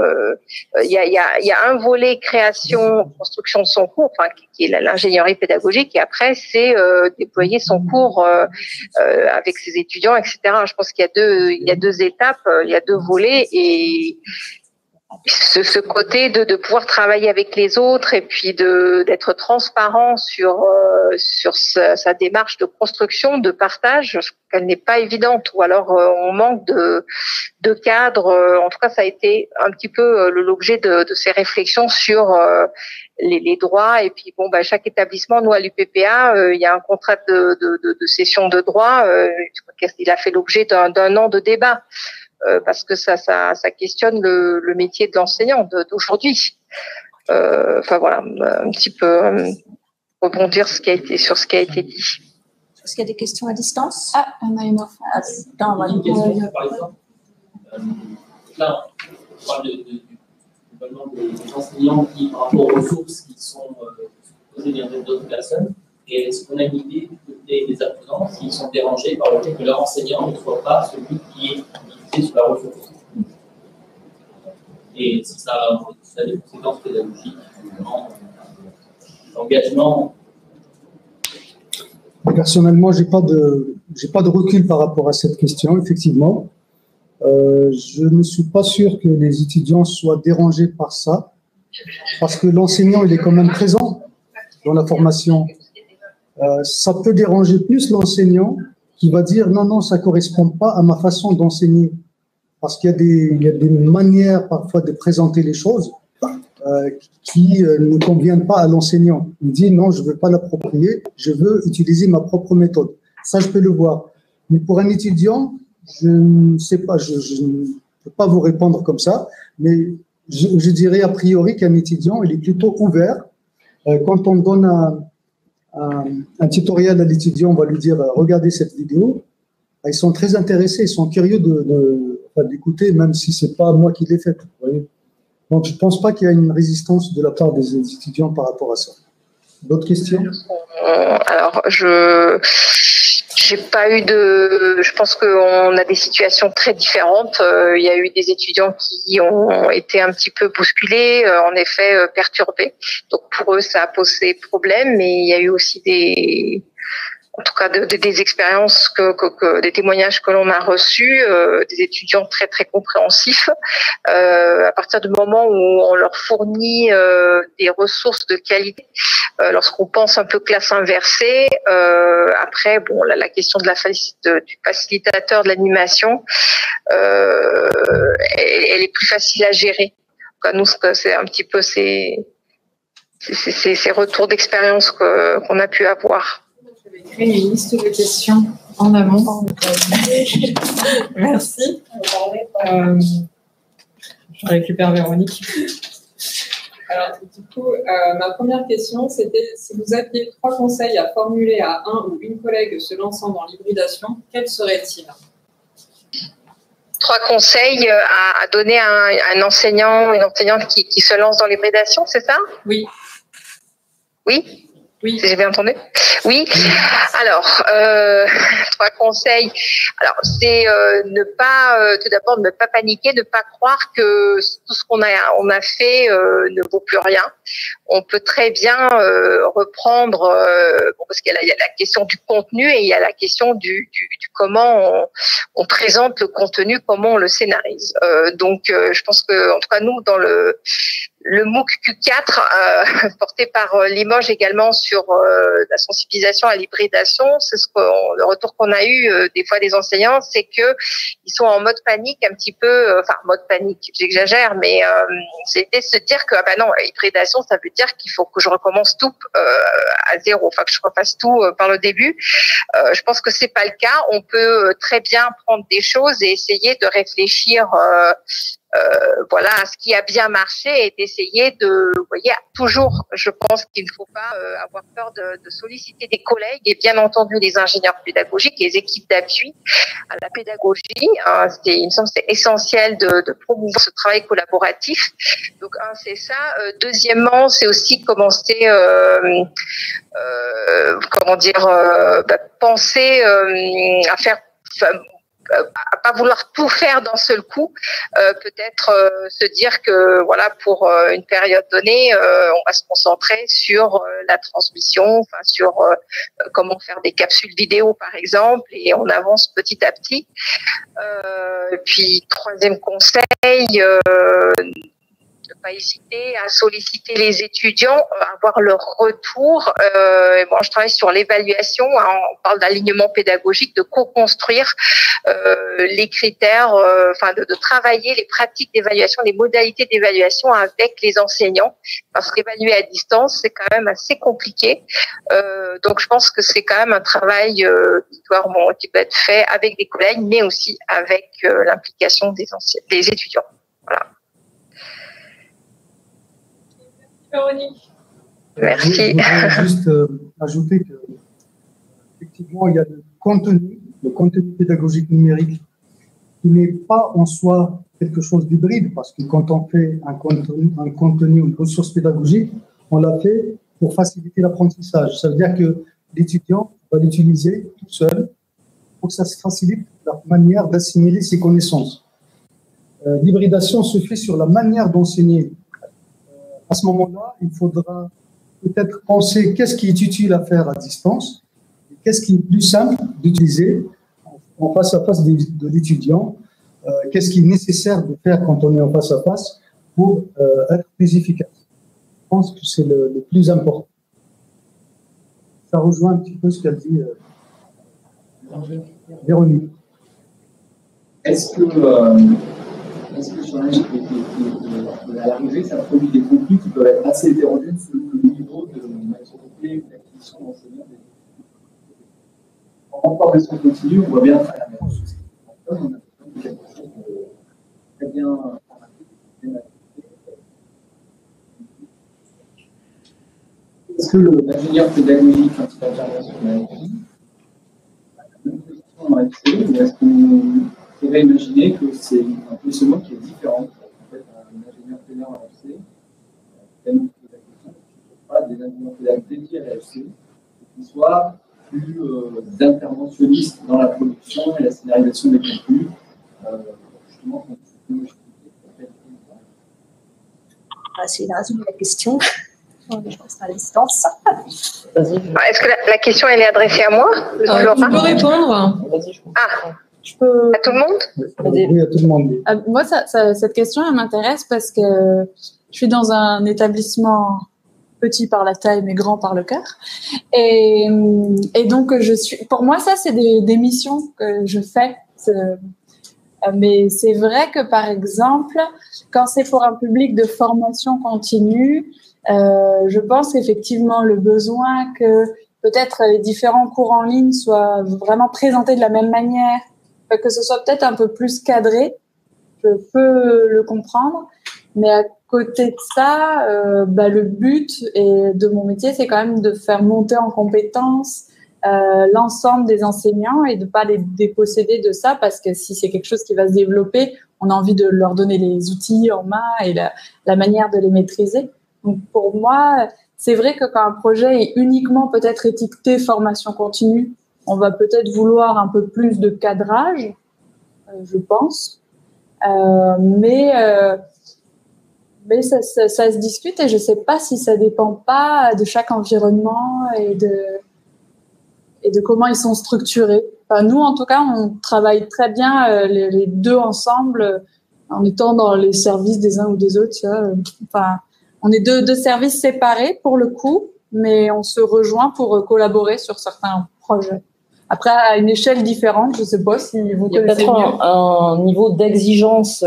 il y a un volet création, construction de son cours, qui est l'ingénierie pédagogique, et après, c'est déployer son cours avec ses étudiants, etc. Je pense qu'il y a deux étapes, il y a deux volets, et ce côté de pouvoir travailler avec les autres et puis d'être transparent sur sa démarche de construction, de partage, qu'elle n'est pas évidente, ou alors on manque de cadre. En tout cas, ça a été un petit peu l'objet de ces réflexions sur les droits. Et puis chaque établissement, nous à l'UPPA, il y a un contrat de cession de droits. Je crois qu'il a fait l'objet d'un an de débat. Parce que ça questionne le métier de l'enseignant d'aujourd'hui. Voilà, un petit peu rebondir sur ce qui a été dit. Est-ce qu'il y a des questions à distance? Ah, on a une autre. Dans une question, par exemple. Là, on parle des enseignants qui, par rapport aux ressources qui sont posées bien d'autres personnes, et est-ce qu'on a une idée des apprenants qui sont dérangés par le fait que leur enseignant ne soit pas celui qui est sur la ressource. Et si ça a des conséquences pédagogiques, l'engagement. Personnellement, j'ai pas de recul par rapport à cette question, effectivement. Je ne suis pas sûr que les étudiants soient dérangés par ça, parce que l'enseignant, il est quand même présent dans la formation. Ça peut déranger plus l'enseignant qui va dire non, ça correspond pas à ma façon d'enseigner, parce qu'il y a des manières parfois de présenter les choses qui ne conviennent pas à l'enseignant. Il dit non, je veux pas l'approprier, je veux utiliser ma propre méthode. Ça, je peux le voir. Mais pour un étudiant, je ne sais pas, je ne peux pas vous répondre comme ça, mais je dirais a priori qu'un étudiant, il est plutôt ouvert. Quand on donne un tutoriel à l'étudiant, on va lui dire regardez cette vidéo. Ils sont très intéressés, ils sont curieux d'écouter, même si c'est pas moi qui l'ai fait. Vous voyez. Donc je pense pas qu'il y a une résistance de la part des étudiants par rapport à ça. D'autres questions? Alors j'ai pas eu je pense qu'on a des situations très différentes. Il y a eu des étudiants qui ont été un petit peu bousculés, en effet perturbés. Donc pour eux, ça a posé problème, mais il y a eu aussi en tout cas des expériences des témoignages que l'on a reçus, des étudiants très très compréhensifs. À partir du moment où on leur fournit des ressources de qualité, lorsqu'on pense un peu classe inversée, après la question de du facilitateur de l'animation, elle est plus facile à gérer. En tout cas, nous, c'est un petit peu ces retours d'expérience qu'on a pu avoir. J'avais créé une liste de questions en amont. Merci. Je récupère Véronique. Alors, du coup, ma première question, c'était si vous aviez 3 conseils à formuler à un ou une collègue se lançant dans l'hybridation, quels seraient-ils? 3 conseils à donner à un enseignant, une enseignante qui se lance dans l'hybridation, c'est ça? Oui. Oui? Oui. J'ai bien entendu? Oui. Alors, 3 conseils. Alors, c'est tout d'abord ne pas paniquer, ne pas croire que tout ce qu'on a fait ne vaut plus rien. On peut très bien reprendre, parce qu'il y a la question du contenu et il y a la question du comment on présente le contenu, comment on le scénarise. Donc, je pense que, en tout cas, nous, dans le MOOC Q4, porté par Limoges également sur la sensibilisation à l'hybridation, c'est le retour qu'on a eu des fois des enseignants, c'est que ils sont en mode panique un petit peu, mode panique, j'exagère, mais c'était de se dire que non, hybridation, ça veut dire qu'il faut que je recommence tout à zéro, que je refasse tout par le début. Je pense que c'est pas le cas. On peut très bien prendre des choses et essayer de réfléchir à ce qui a bien marché et d'essayer toujours, je pense qu'il ne faut pas avoir peur de solliciter des collègues et bien entendu les ingénieurs pédagogiques, les équipes d'appui à la pédagogie. Il me semble que c'est essentiel de promouvoir ce travail collaboratif. Donc, c'est ça. Deuxièmement, c'est aussi commencer, penser à faire à pas vouloir tout faire d'un seul coup, peut-être se dire que pour une période donnée, on va se concentrer sur la transmission, sur comment faire des capsules vidéo par exemple, et on avance petit à petit. Puis 3e conseil, ne pas hésiter à solliciter les étudiants, avoir leur retour. Moi, je travaille sur l'évaluation. On parle d'alignement pédagogique, de co-construire les critères, de travailler les pratiques d'évaluation, les modalités d'évaluation avec les enseignants, parce qu'évaluer à distance, c'est quand même assez compliqué. Donc, je pense que c'est quand même un travail qui doit être fait avec des collègues, mais aussi avec l'implication des étudiants. Voilà. Véronique. Merci. Je voudrais juste ajouter que effectivement, il y a le contenu pédagogique numérique qui n'est pas en soi quelque chose d'hybride, parce que quand on fait un contenu, une ressource pédagogique, on l'a fait pour faciliter l'apprentissage. Ça veut dire que l'étudiant va l'utiliser tout seul pour que ça se facilite la manière d'assimiler ses connaissances. L'hybridation se fait sur la manière d'enseigner. À ce moment-là, il faudra peut-être penser qu'est-ce qui est utile à faire à distance, et qu'est-ce qui est plus simple d'utiliser en face à face de l'étudiant, qu'est-ce qui est nécessaire de faire quand on est en face à face pour être plus efficace. Je pense que c'est le plus important. Ça rejoint un petit peu ce qu'a dit Véronique. Est-ce que sur l'arrivée, ça produit des contenus qui peuvent être assez hétérogènes selon le niveau de maturité ou d'acquisition d'enseignants? En formation continue, on voit bien faire la même chose. On a quelque chose de très bien formaté, bien adapté. Est-ce que l'ingénieur pédagogique, quand il intervient sur la FI, a la même position en FC, ou est-ce qu'on pourrait imaginer que c'est un positionnement qui est différent? En fait, un ingénieur pédagogique en FC, pas des ingénieurs pédagogiques dédiés à la FC, qui soient plus d'interventionnistes dans la production et la scénarisation des contenus, justement, pour essayer de résoudre la question. Je pense à distance. Est-ce que la question elle est adressée à moi? Tu peux répondre. Je peux... À tout le monde? Oui, à tout le monde. Moi, cette question, elle m'intéresse parce que je suis dans un établissement petit par la taille, mais grand par le cœur. Et donc, pour moi, ça, c'est des missions que je fais. Mais c'est vrai que, par exemple, quand c'est pour un public de formation continue, je pense qu'effectivement, le besoin que peut-être les différents cours en ligne soient vraiment présentés de la même manière, que ce soit peut-être un peu plus cadré. je peux le comprendre. Mais à côté de ça, le but de mon métier, c'est quand même de faire monter en compétences l'ensemble des enseignants et de pas les déposséder de ça, parce que si c'est quelque chose qui va se développer, on a envie de leur donner les outils en main et la manière de les maîtriser. Donc pour moi, c'est vrai que quand un projet est uniquement peut-être étiqueté formation continue, on va peut-être vouloir un peu plus de cadrage, je pense. Mais ça se discute et je sais pas si ça dépend pas de chaque environnement et de comment ils sont structurés. Enfin, nous, en tout cas, on travaille très bien les deux ensemble en étant dans les services des uns ou des autres. Tu vois. Enfin, on est deux services séparés pour le coup, mais on se rejoint pour collaborer sur certains projets. Après, à une échelle différente, je sais pas si vous connaissez mieux. Il y a peut-être un niveau d'exigence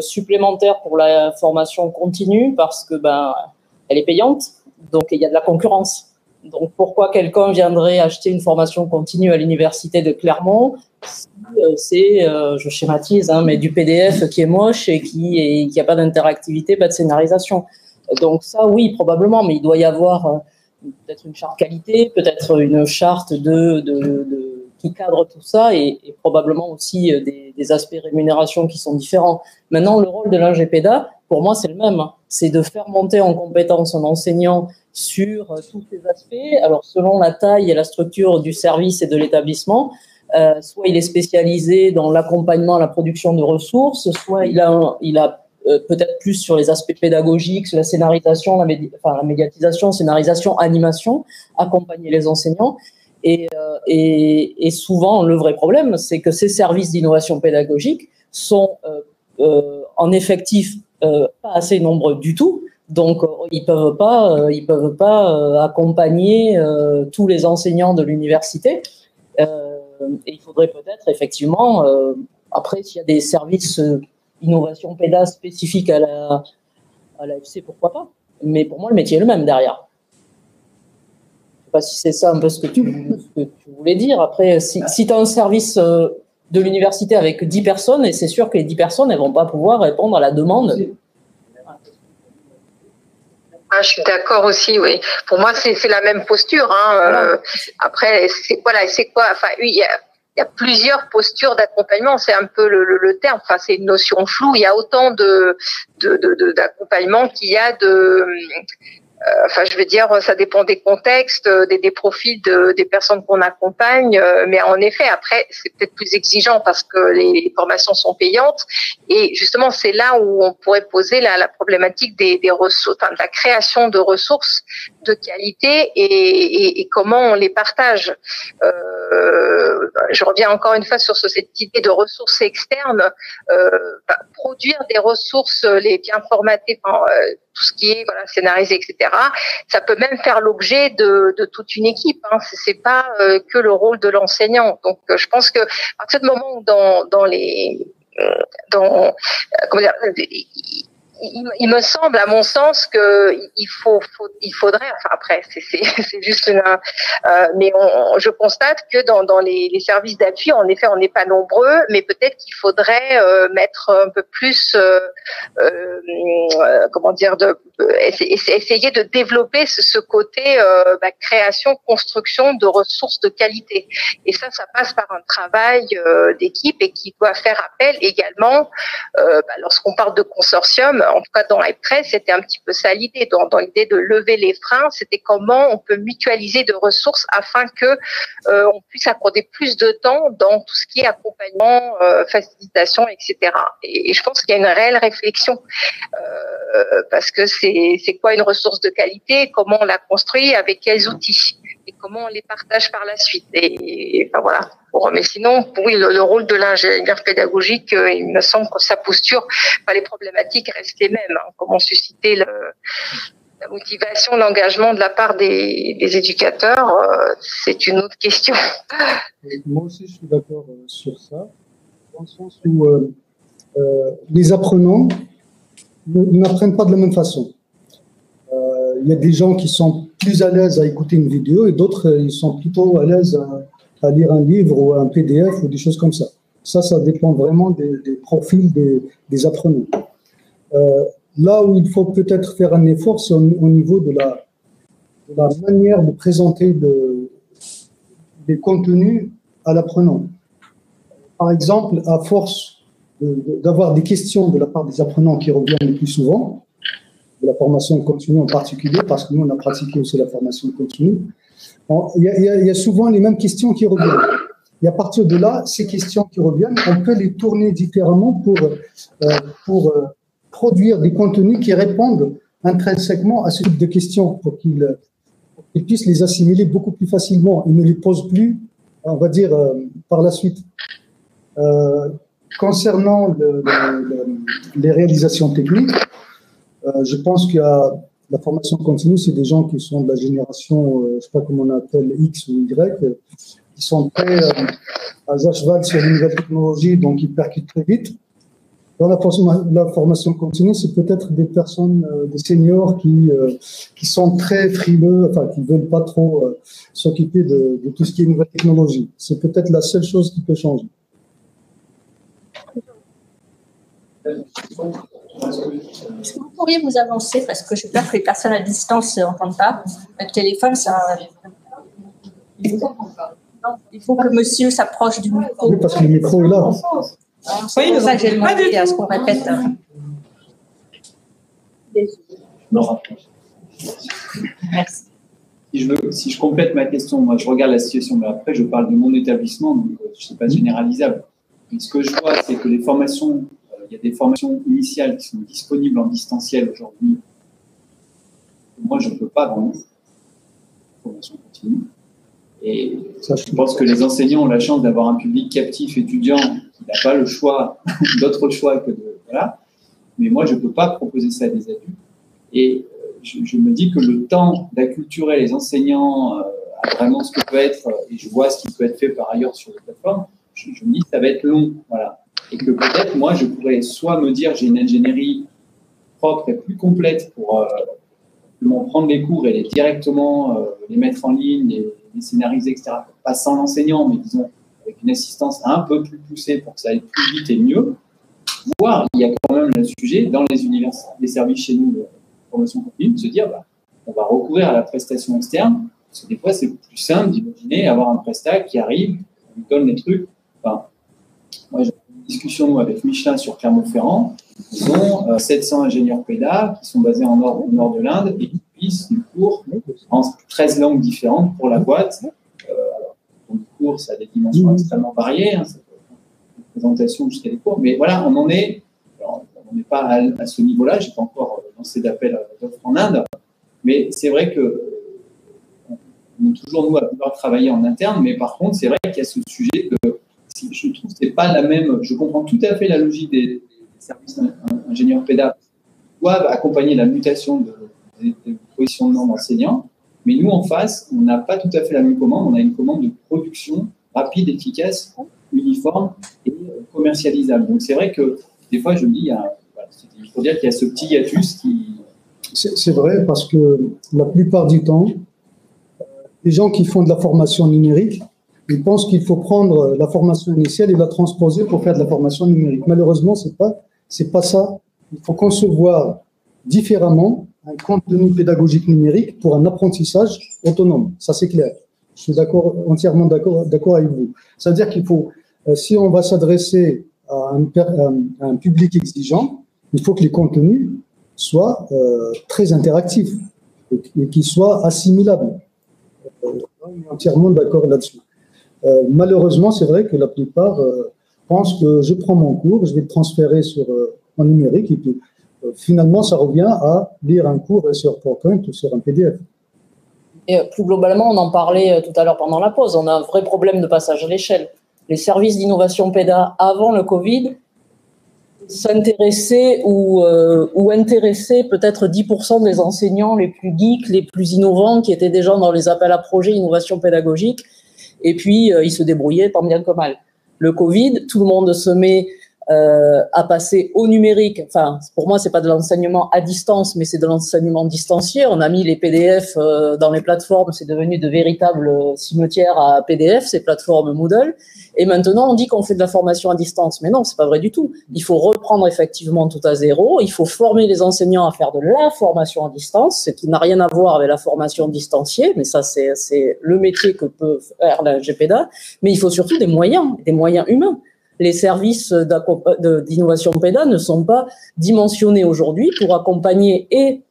supplémentaire pour la formation continue parce que elle est payante, donc il y a de la concurrence. Donc pourquoi quelqu'un viendrait acheter une formation continue à l'université de Clermont si je schématise, mais du PDF qui est moche et qui a pas d'interactivité, pas de scénarisation. Donc ça, oui, probablement, mais il doit y avoir peut-être une charte qualité, peut-être une charte qui cadre tout ça et probablement aussi des aspects rémunération qui sont différents. Maintenant, le rôle de l'ingépéda, pour moi, c'est le même. C'est de faire monter en compétence un enseignant sur tous ces aspects. Alors, selon la taille et la structure du service et de l'établissement, soit il est spécialisé dans l'accompagnement à la production de ressources, soit il a peut-être plus sur les aspects pédagogiques, sur la scénarisation, la médiatisation, scénarisation, animation, accompagner les enseignants. Et souvent, le vrai problème, c'est que ces services d'innovation pédagogique sont en effectif pas assez nombreux du tout. Donc, ils peuvent pas accompagner tous les enseignants de l'université. Et il faudrait peut-être effectivement, après, s'il y a des services innovation péda spécifiques à l'AFC, pourquoi pas. Mais pour moi, le métier est le même derrière. Je ne sais pas si c'est ça un peu ce que tu voulais dire. Après, si tu as un service de l'université avec 10 personnes, et c'est sûr que les 10 personnes, elles ne vont pas pouvoir répondre à la demande. Je suis d'accord aussi, oui. Pour moi, c'est la même posture. Voilà. Après, c'est quoi? Enfin, oui, il y a plusieurs postures d'accompagnement. C'est un peu le terme. Enfin, c'est une notion floue. Il y a autant d'accompagnement qu'il y a de. Enfin, je veux dire, ça dépend des contextes, des profils des personnes qu'on accompagne. Mais en effet, après, c'est peut-être plus exigeant parce que les formations sont payantes. Et justement, c'est là où on pourrait poser la problématique des ressources, enfin, de la création de ressources de qualité et comment on les partage. Je reviens encore une fois sur cette idée de ressources externes. Produire des ressources les bien formatées, tout ce qui est scénarisé, etc. Ça peut même faire l'objet de toute une équipe. C'est pas que le rôle de l'enseignant. Donc, je pense que à partir du moment où il me semble, à mon sens, que il faudrait. Enfin, après, c'est juste mais je constate que dans les services d'appui, en effet, on n'est pas nombreux, mais peut-être qu'il faudrait mettre un peu plus, essayer de développer ce côté création, construction de ressources de qualité. Et ça passe par un travail d'équipe et qui doit faire appel également, lorsqu'on parle de consortium. En tout cas, dans F13, c'était un petit peu ça l'idée. Dans l'idée de lever les freins, c'était comment on peut mutualiser de ressources afin que on puisse accorder plus de temps dans tout ce qui est accompagnement, facilitation, etc. Et je pense qu'il y a une réelle réflexion parce que c'est quoi une ressource de qualité, comment on la construit, avec quels outils et comment on les partage par la suite. Et enfin, voilà. Bon, mais sinon, oui, le rôle de l'ingénieur pédagogique, il me semble que sa posture, les problématiques restent les mêmes. Comment susciter la motivation, l'engagement de la part des éducateurs, c'est une autre question. Moi aussi, je suis d'accord sur ça, dans le sens où les apprenants n'apprennent pas de la même façon. Il y a des gens qui sont plus à l'aise à écouter une vidéo et d'autres, ils sont plutôt à l'aise à lire un livre ou un PDF ou des choses comme ça. Ça dépend vraiment des profils des apprenants. Là où il faut peut-être faire un effort, c'est au niveau de la manière de présenter des contenus à l'apprenant. Par exemple, à force d'avoir des questions de la part des apprenants qui reviennent le plus souvent, de la formation continue en particulier, parce que nous, on a pratiqué aussi la formation continue, il y a souvent les mêmes questions qui reviennent. Et à partir de là, ces questions qui reviennent, on peut les tourner différemment pour produire des contenus qui répondent intrinsèquement à ce type de questions, pour qu'ils puissent les assimiler beaucoup plus facilement et ne les posent plus, on va dire, par la suite. Concernant les réalisations techniques, je pense qu'il y a la formation continue, c'est des gens qui sont de la génération, je ne sais pas comment on appelle, X ou Y, qui sont très à cheval sur les nouvelles technologies, donc ils percutent très vite. Dans la formation continue, c'est peut-être des personnes, des seniors qui sont très frileux, enfin qui ne veulent pas trop s'occuper de tout ce qui est nouvelle technologie. C'est peut-être la seule chose qui peut changer. Est-ce que vous pourriez vous avancer, parce que j'ai peur que les personnes à distance n'entendent pas. Le téléphone, ça... Il faut que monsieur s'approche du micro. Oui, parce que le micro est là. C'est pour ça que j'ai demandé à ce qu'on répète. Merci. Si je complète ma question, moi je regarde la situation, mais après je parle de mon établissement, donc ce n'est pas généralisable. Mais ce que je vois, c'est que les formations, il y a des formations initiales qui sont disponibles en distanciel aujourd'hui. Moi, je ne peux pas vendre formation continue. Et je pense que les enseignants ont la chance d'avoir un public captif étudiant qui n'a pas le choix, d'autre choix que de... Voilà. Mais moi, je ne peux pas proposer ça à des adultes. Et je me dis que le temps d'acculturer les enseignants à vraiment ce que peut être, et je vois ce qui peut être fait par ailleurs sur les plateformes, je me dis que ça va être long. Voilà. Et que peut-être, moi, je pourrais soit me dire j'ai une ingénierie propre et plus complète pour prendre les cours et directement les mettre en ligne, les scénariser, etc. Pas sans l'enseignant, mais disons avec une assistance un peu plus poussée pour que ça aille plus vite et mieux. Voire, il y a quand même le sujet dans les universités, les services chez nous de formation continue, de se dire on va recourir à la prestation externe, parce que des fois, c'est plus simple d'imaginer avoir un prestat qui arrive, on lui donne les trucs. Enfin, moi, j'ai une discussion avec Michelin sur Clermont-Ferrand. Ils ont 700 ingénieurs pédas qui sont basés au nord de l'Inde et qui puissent du cours en 13 langues différentes pour la boîte. Alors, le cours, ça a des dimensions extrêmement variées, ça peut être une présentation jusqu'à des cours, mais voilà, on en est. Alors, on n'est pas à ce niveau-là, je n'ai pas encore lancé d'appel d'offres en Inde, mais c'est vrai que on est toujours, nous, à pouvoir travailler en interne, mais par contre, c'est vrai qu'il y a ce sujet de. Je trouve que c'est pas la même. Je comprends tout à fait la logique des services ingénieurs pédagogues qui doivent accompagner la mutation des positionnements d'enseignants, mais nous, en face, on n'a pas tout à fait la même commande. On a une commande de production rapide, efficace, uniforme et commercialisable. Donc, c'est vrai que des fois, je me dis, il faut dire qu'il y a ce petit hiatus qui. C'est vrai, parce que la plupart du temps, les gens qui font de la formation numérique, ils pensent qu'il faut prendre la formation initiale et la transposer pour faire de la formation numérique. Malheureusement, c'est pas ça. Il faut concevoir différemment un contenu pédagogique numérique pour un apprentissage autonome. Ça, c'est clair. Je suis entièrement d'accord avec vous. Ça veut dire qu'il faut, si on va s'adresser à un public exigeant, il faut que les contenus soient très interactifs et qu'ils soient assimilables. On est entièrement d'accord là-dessus. Malheureusement, c'est vrai que la plupart pensent que je prends mon cours, je vais le transférer en numérique et puis finalement, ça revient à lire un cours sur PowerPoint ou sur un PDF. Et plus globalement, on en parlait tout à l'heure pendant la pause, on a un vrai problème de passage à l'échelle. Les services d'innovation PEDA avant le Covid s'intéressaient ou intéressaient peut-être 10% des enseignants les plus geeks, les plus innovants, qui étaient déjà dans les appels à projets innovation pédagogique. Et puis, ils se débrouillaient tant bien que mal. Le Covid, tout le monde se met à passer au numérique. Enfin, pour moi, c'est pas de l'enseignement à distance, mais c'est de l'enseignement distancié. On a mis les PDF dans les plateformes, c'est devenu de véritables cimetières à PDF, ces plateformes Moodle. Et maintenant, on dit qu'on fait de la formation à distance. Mais non, c'est pas vrai du tout. Il faut reprendre effectivement tout à zéro. Il faut former les enseignants à faire de la formation à distance, ce qui n'a rien à voir avec la formation distanciée. Mais ça, c'est le métier que peut faire la GPDA. Mais il faut surtout des moyens humains. Les services d'innovation PEDA ne sont pas dimensionnés aujourd'hui pour accompagner et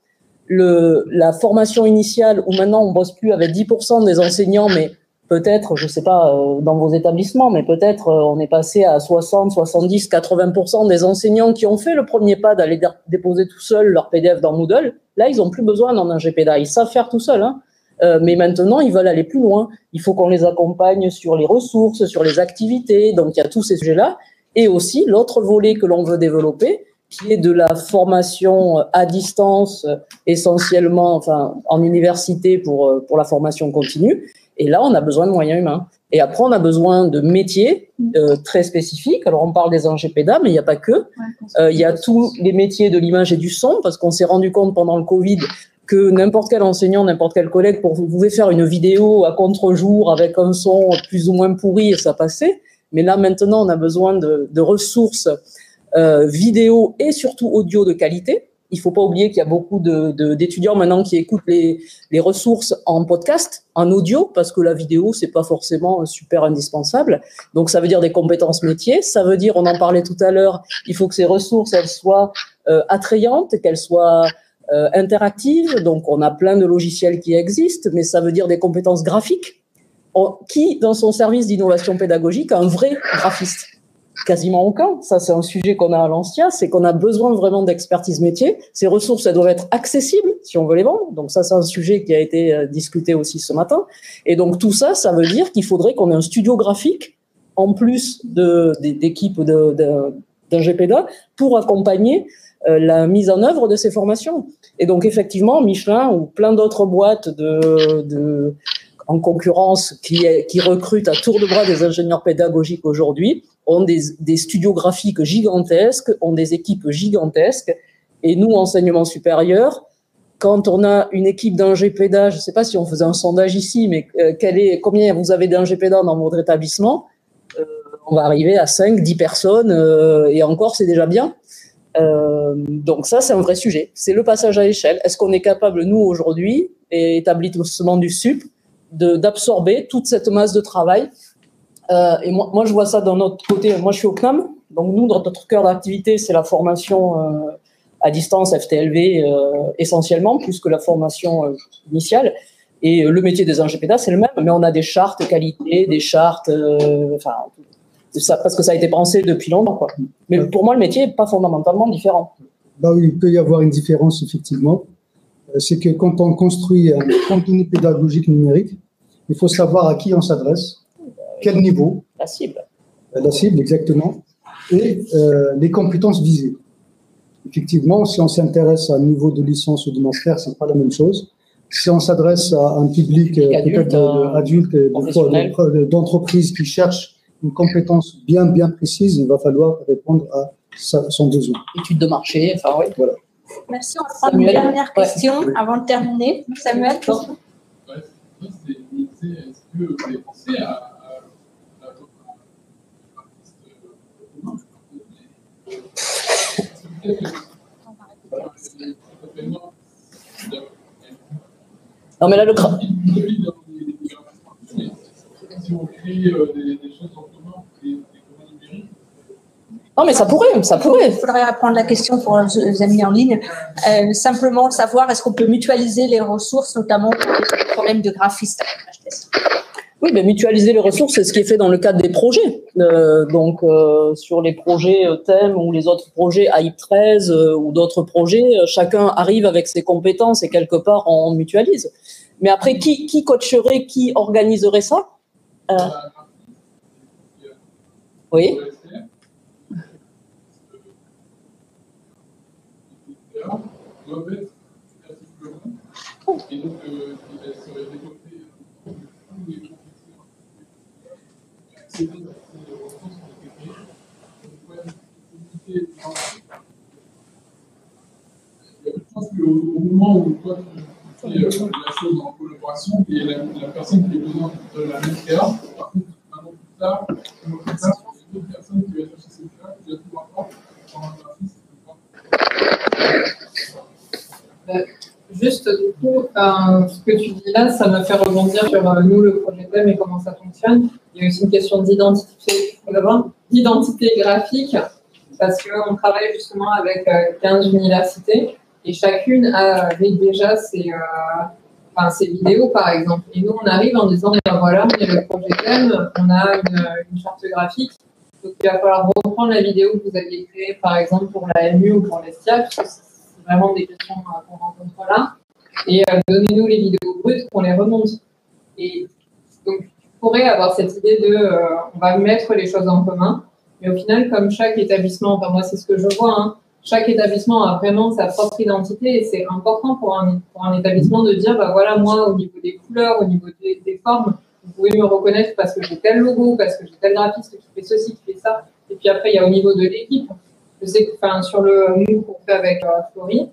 la formation initiale où maintenant on bosse plus avec 10% des enseignants, mais peut-être, je sais pas, dans vos établissements, mais peut-être on est passé à 60, 70, 80% des enseignants qui ont fait le premier pas d'aller déposer tout seul leur PDF dans Moodle. Là, ils ont plus besoin d'un GPDA. Ils savent faire tout seul, hein. Mais maintenant, ils veulent aller plus loin. Il faut qu'on les accompagne sur les ressources, sur les activités. Donc, il y a tous ces sujets-là. Et aussi, l'autre volet que l'on veut développer, qui est de la formation à distance, essentiellement, enfin, en université pour la formation continue. Et là, on a besoin de moyens humains. Et après, on a besoin de métiers très spécifiques. Alors, on parle des GPDA, mais il n'y a pas que. Il y a tous les métiers de l'image et du son, parce qu'on s'est rendu compte pendant le Covid que n'importe quel enseignant, n'importe quel collègue, vous pouvez faire une vidéo à contre-jour avec un son plus ou moins pourri et ça passait. Mais là, maintenant, on a besoin de ressources vidéo et surtout audio de qualité. Il faut pas oublier qu'il y a beaucoup d'étudiants maintenant qui écoutent les ressources en podcast, en audio, parce que la vidéo, c'est pas forcément super indispensable. Donc, ça veut dire des compétences métiers. Ça veut dire, on en parlait tout à l'heure, il faut que ces ressources, elles soient attrayantes, qu'elles soient interactive, donc on a plein de logiciels qui existent, mais ça veut dire des compétences graphiques. Qui, dans son service d'innovation pédagogique, a un vrai graphiste? Quasiment aucun. Ça, c'est un sujet qu'on a à l'ANSTIA, c'est qu'on a besoin vraiment d'expertise métier. Ces ressources, elles doivent être accessibles si on veut les vendre. Donc ça, c'est un sujet qui a été discuté aussi ce matin. Et donc tout ça, ça veut dire qu'il faudrait qu'on ait un studio graphique, en plus d'équipes d'un GPDA, pour accompagner la mise en œuvre de ces formations. Et donc, effectivement, Michelin ou plein d'autres boîtes en concurrence qui recrutent à tour de bras des ingénieurs pédagogiques aujourd'hui ont des studios graphiques gigantesques, ont des équipes gigantesques. Et nous, enseignement supérieur, quand on a une équipe d'ingé péda, je ne sais pas si on faisait un sondage ici, mais combien vous avez d'ingé péda dans votre établissement, on va arriver à 5, 10 personnes, et encore, c'est déjà bien. Donc ça, c'est un vrai sujet. C'est le passage à l'échelle. Est-ce qu'on est capable, nous, aujourd'hui, et établissement du SUP, d'absorber toute cette masse de travail? Et moi, je vois ça d'un autre côté. Moi, je suis au CNAM. Donc, nous, notre cœur d'activité, c'est la formation à distance, FTLV, essentiellement, plus que la formation initiale. Et le métier des ingénieurs, c'est le même, mais on a des chartes qualité, des chartes... parce que ça a été pensé depuis longtemps, quoi. Mais pour moi, le métier n'est pas fondamentalement différent. Bah oui, il peut y avoir une différence, effectivement. C'est que quand on construit un contenu pédagogique numérique, il faut savoir à qui on s'adresse, quel niveau. La cible. La cible, exactement. Et les compétences visées. Effectivement, si on s'intéresse à un niveau de licence ou de master, c'est pas la même chose. Si on s'adresse à un public peut-être adulte, d'entreprise qui cherche une compétence bien précise, il va falloir répondre à son besoin. Étude de marché, enfin oui. Voilà. Merci, on va prendre une dernière question avant de terminer. Samuel, Est-ce que vous avez pensé à non, mais là, le si on crée des choses en commun, des communs numériques. Non, mais ça pourrait. Il faudrait apprendre la question pour les amis en ligne. Simplement savoir, est-ce qu'on peut mutualiser les ressources, notamment pour les problèmes de graphistes avec HTS? Oui, mais mutualiser les ressources, c'est ce qui est fait dans le cadre des projets. Donc, sur les projets thèmes ou les autres projets AIP 13 ou d'autres projets, chacun arrive avec ses compétences et quelque part, on mutualise. Mais après, qui coacherait, qui organiserait ça? Oui. Doivent être et donc il serait développé tous les professeurs accéder à ces ressources qui ont été créées. pense qu'au moment où toi, tu fais la chose en collaboration, et la personne qui a besoin de la même créa, par contre, un an plus tard, il y a une autre personne qui va chercher cette créa, qui va pouvoir voir dans un graphisme. Juste, du coup, ce que tu dis là, ça me fait rebondir sur nous, le projet TEM et comment ça fonctionne. Il y a aussi une question d'identité graphique, parce qu'on travaille justement avec 15 universités, et chacune avait déjà ses vidéos, par exemple. Et nous, on arrive en disant, voilà, on est le projet TEM, on a une charte graphique, donc il va falloir reprendre la vidéo que vous aviez créée, par exemple, pour la MU ou pour l'ESTIA, puisque c'est vraiment des questions qu'on rencontre là, et donnez-nous les vidéos brutes qu'on les remonte. Et donc, tu pourrais avoir cette idée de on va mettre les choses en commun, mais au final, comme chaque établissement, enfin moi c'est ce que je vois, hein, chaque établissement a vraiment sa propre identité, et c'est important pour un établissement de dire, bah voilà, moi au niveau des couleurs, au niveau des formes, vous pouvez me reconnaître parce que j'ai tel logo, parce que j'ai tel graphiste qui fait ceci, qui fait ça, et puis après il y a au niveau de l'équipe. Je sais que sur le MOOC qu'on fait avec Florie,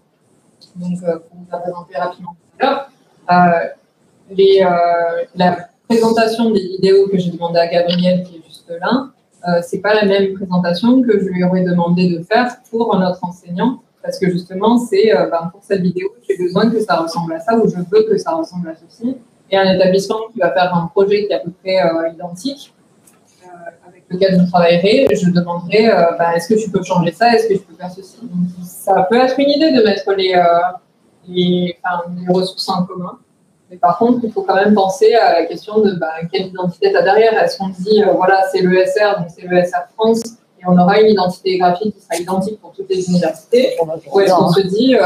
donc qu'on vous a présenté rapidement tout à l'heure, la présentation des vidéos que j'ai demandé à Gabriel, qui est juste là, c'est pas la même présentation que je lui aurais demandé de faire pour notre enseignant, parce que justement, c'est pour cette vidéo, j'ai besoin que ça ressemble à ça, ou je veux que ça ressemble à ceci. Et un établissement qui va faire un projet qui est à peu près identique, avec lequel je travaillerai, je demanderai est-ce que tu peux changer ça, est-ce que tu peux faire ceci. Donc, ça peut être une idée de mettre les ressources en commun. Mais par contre, il faut quand même penser à la question de quelle identité tu as derrière. Est-ce qu'on dit, voilà, c'est l'ESR, donc c'est l'ESR France, et on aura une identité graphique qui sera identique pour toutes les universités, ou est-ce qu'on se dit,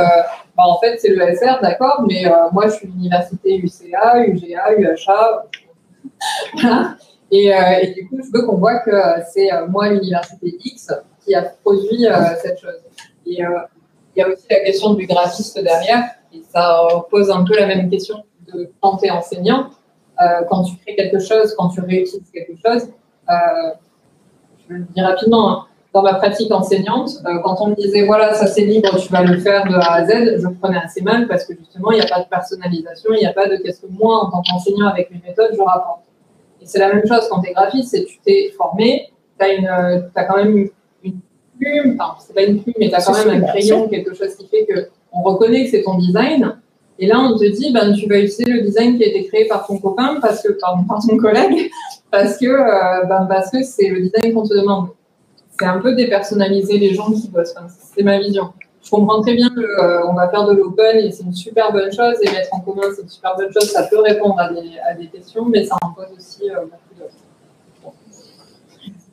en fait, c'est l'ESR, d'accord, mais moi, je suis l'université UCA, UGA, UHA, voilà. Et du coup, je veux qu'on voit que c'est moi, l'université X, qui a produit cette chose. Et il y a aussi la question du graphiste derrière, et ça pose un peu la même question de quand tu es enseignant. Quand tu crées quelque chose, quand tu réutilises quelque chose, je le dis rapidement, hein, dans ma pratique enseignante, quand on me disait, voilà, ça c'est libre, tu vas le faire de A à Z, je prenais assez mal parce que justement, il n'y a pas de personnalisation, il n'y a pas de qu'est-ce que moi, en tant qu'enseignant avec mes méthodes, je rapporte. Et c'est la même chose quand tu es graphiste, c'est que tu t'es formé, tu as quand même une plume, enfin, c'est pas une plume, mais tu as quand même un crayon, quelque chose qui fait qu'on reconnaît que c'est ton design. Et là, on te dit, tu vas utiliser le design qui a été créé par ton copain, par ton collègue, parce que c'est le design qu'on te demande. C'est un peu dépersonnaliser les gens qui bossent. Enfin, c'est ma vision. Je comprends très bien qu'on va faire de l'open et c'est une super bonne chose, et mettre en commun, c'est une super bonne chose. Ça peut répondre à des questions, mais ça en pose aussi beaucoup d'autres.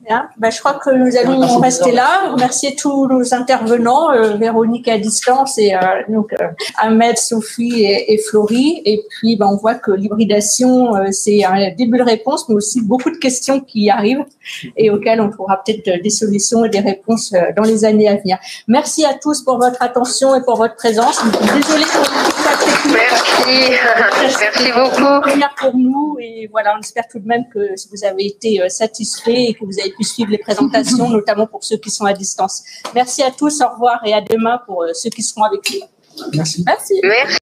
Bien. Je crois que nous allons rester là. Remercier tous nos intervenants, Véronique à distance et donc Ahmed, Sophie et Florie. Et puis on voit que l'hybridation, c'est un début de réponse, mais aussi beaucoup de questions qui arrivent et auxquelles on trouvera peut-être des solutions et des réponses dans les années à venir. Merci à tous pour votre attention et pour votre présence. Désolée pour le feedback technique. Merci beaucoup. Première pour nous, et voilà, on espère tout de même que vous avez été satisfaits et que vous avez pu suivre les présentations, notamment pour ceux qui sont à distance. Merci à tous, au revoir et à demain pour ceux qui seront avec nous. Merci. Merci. Merci.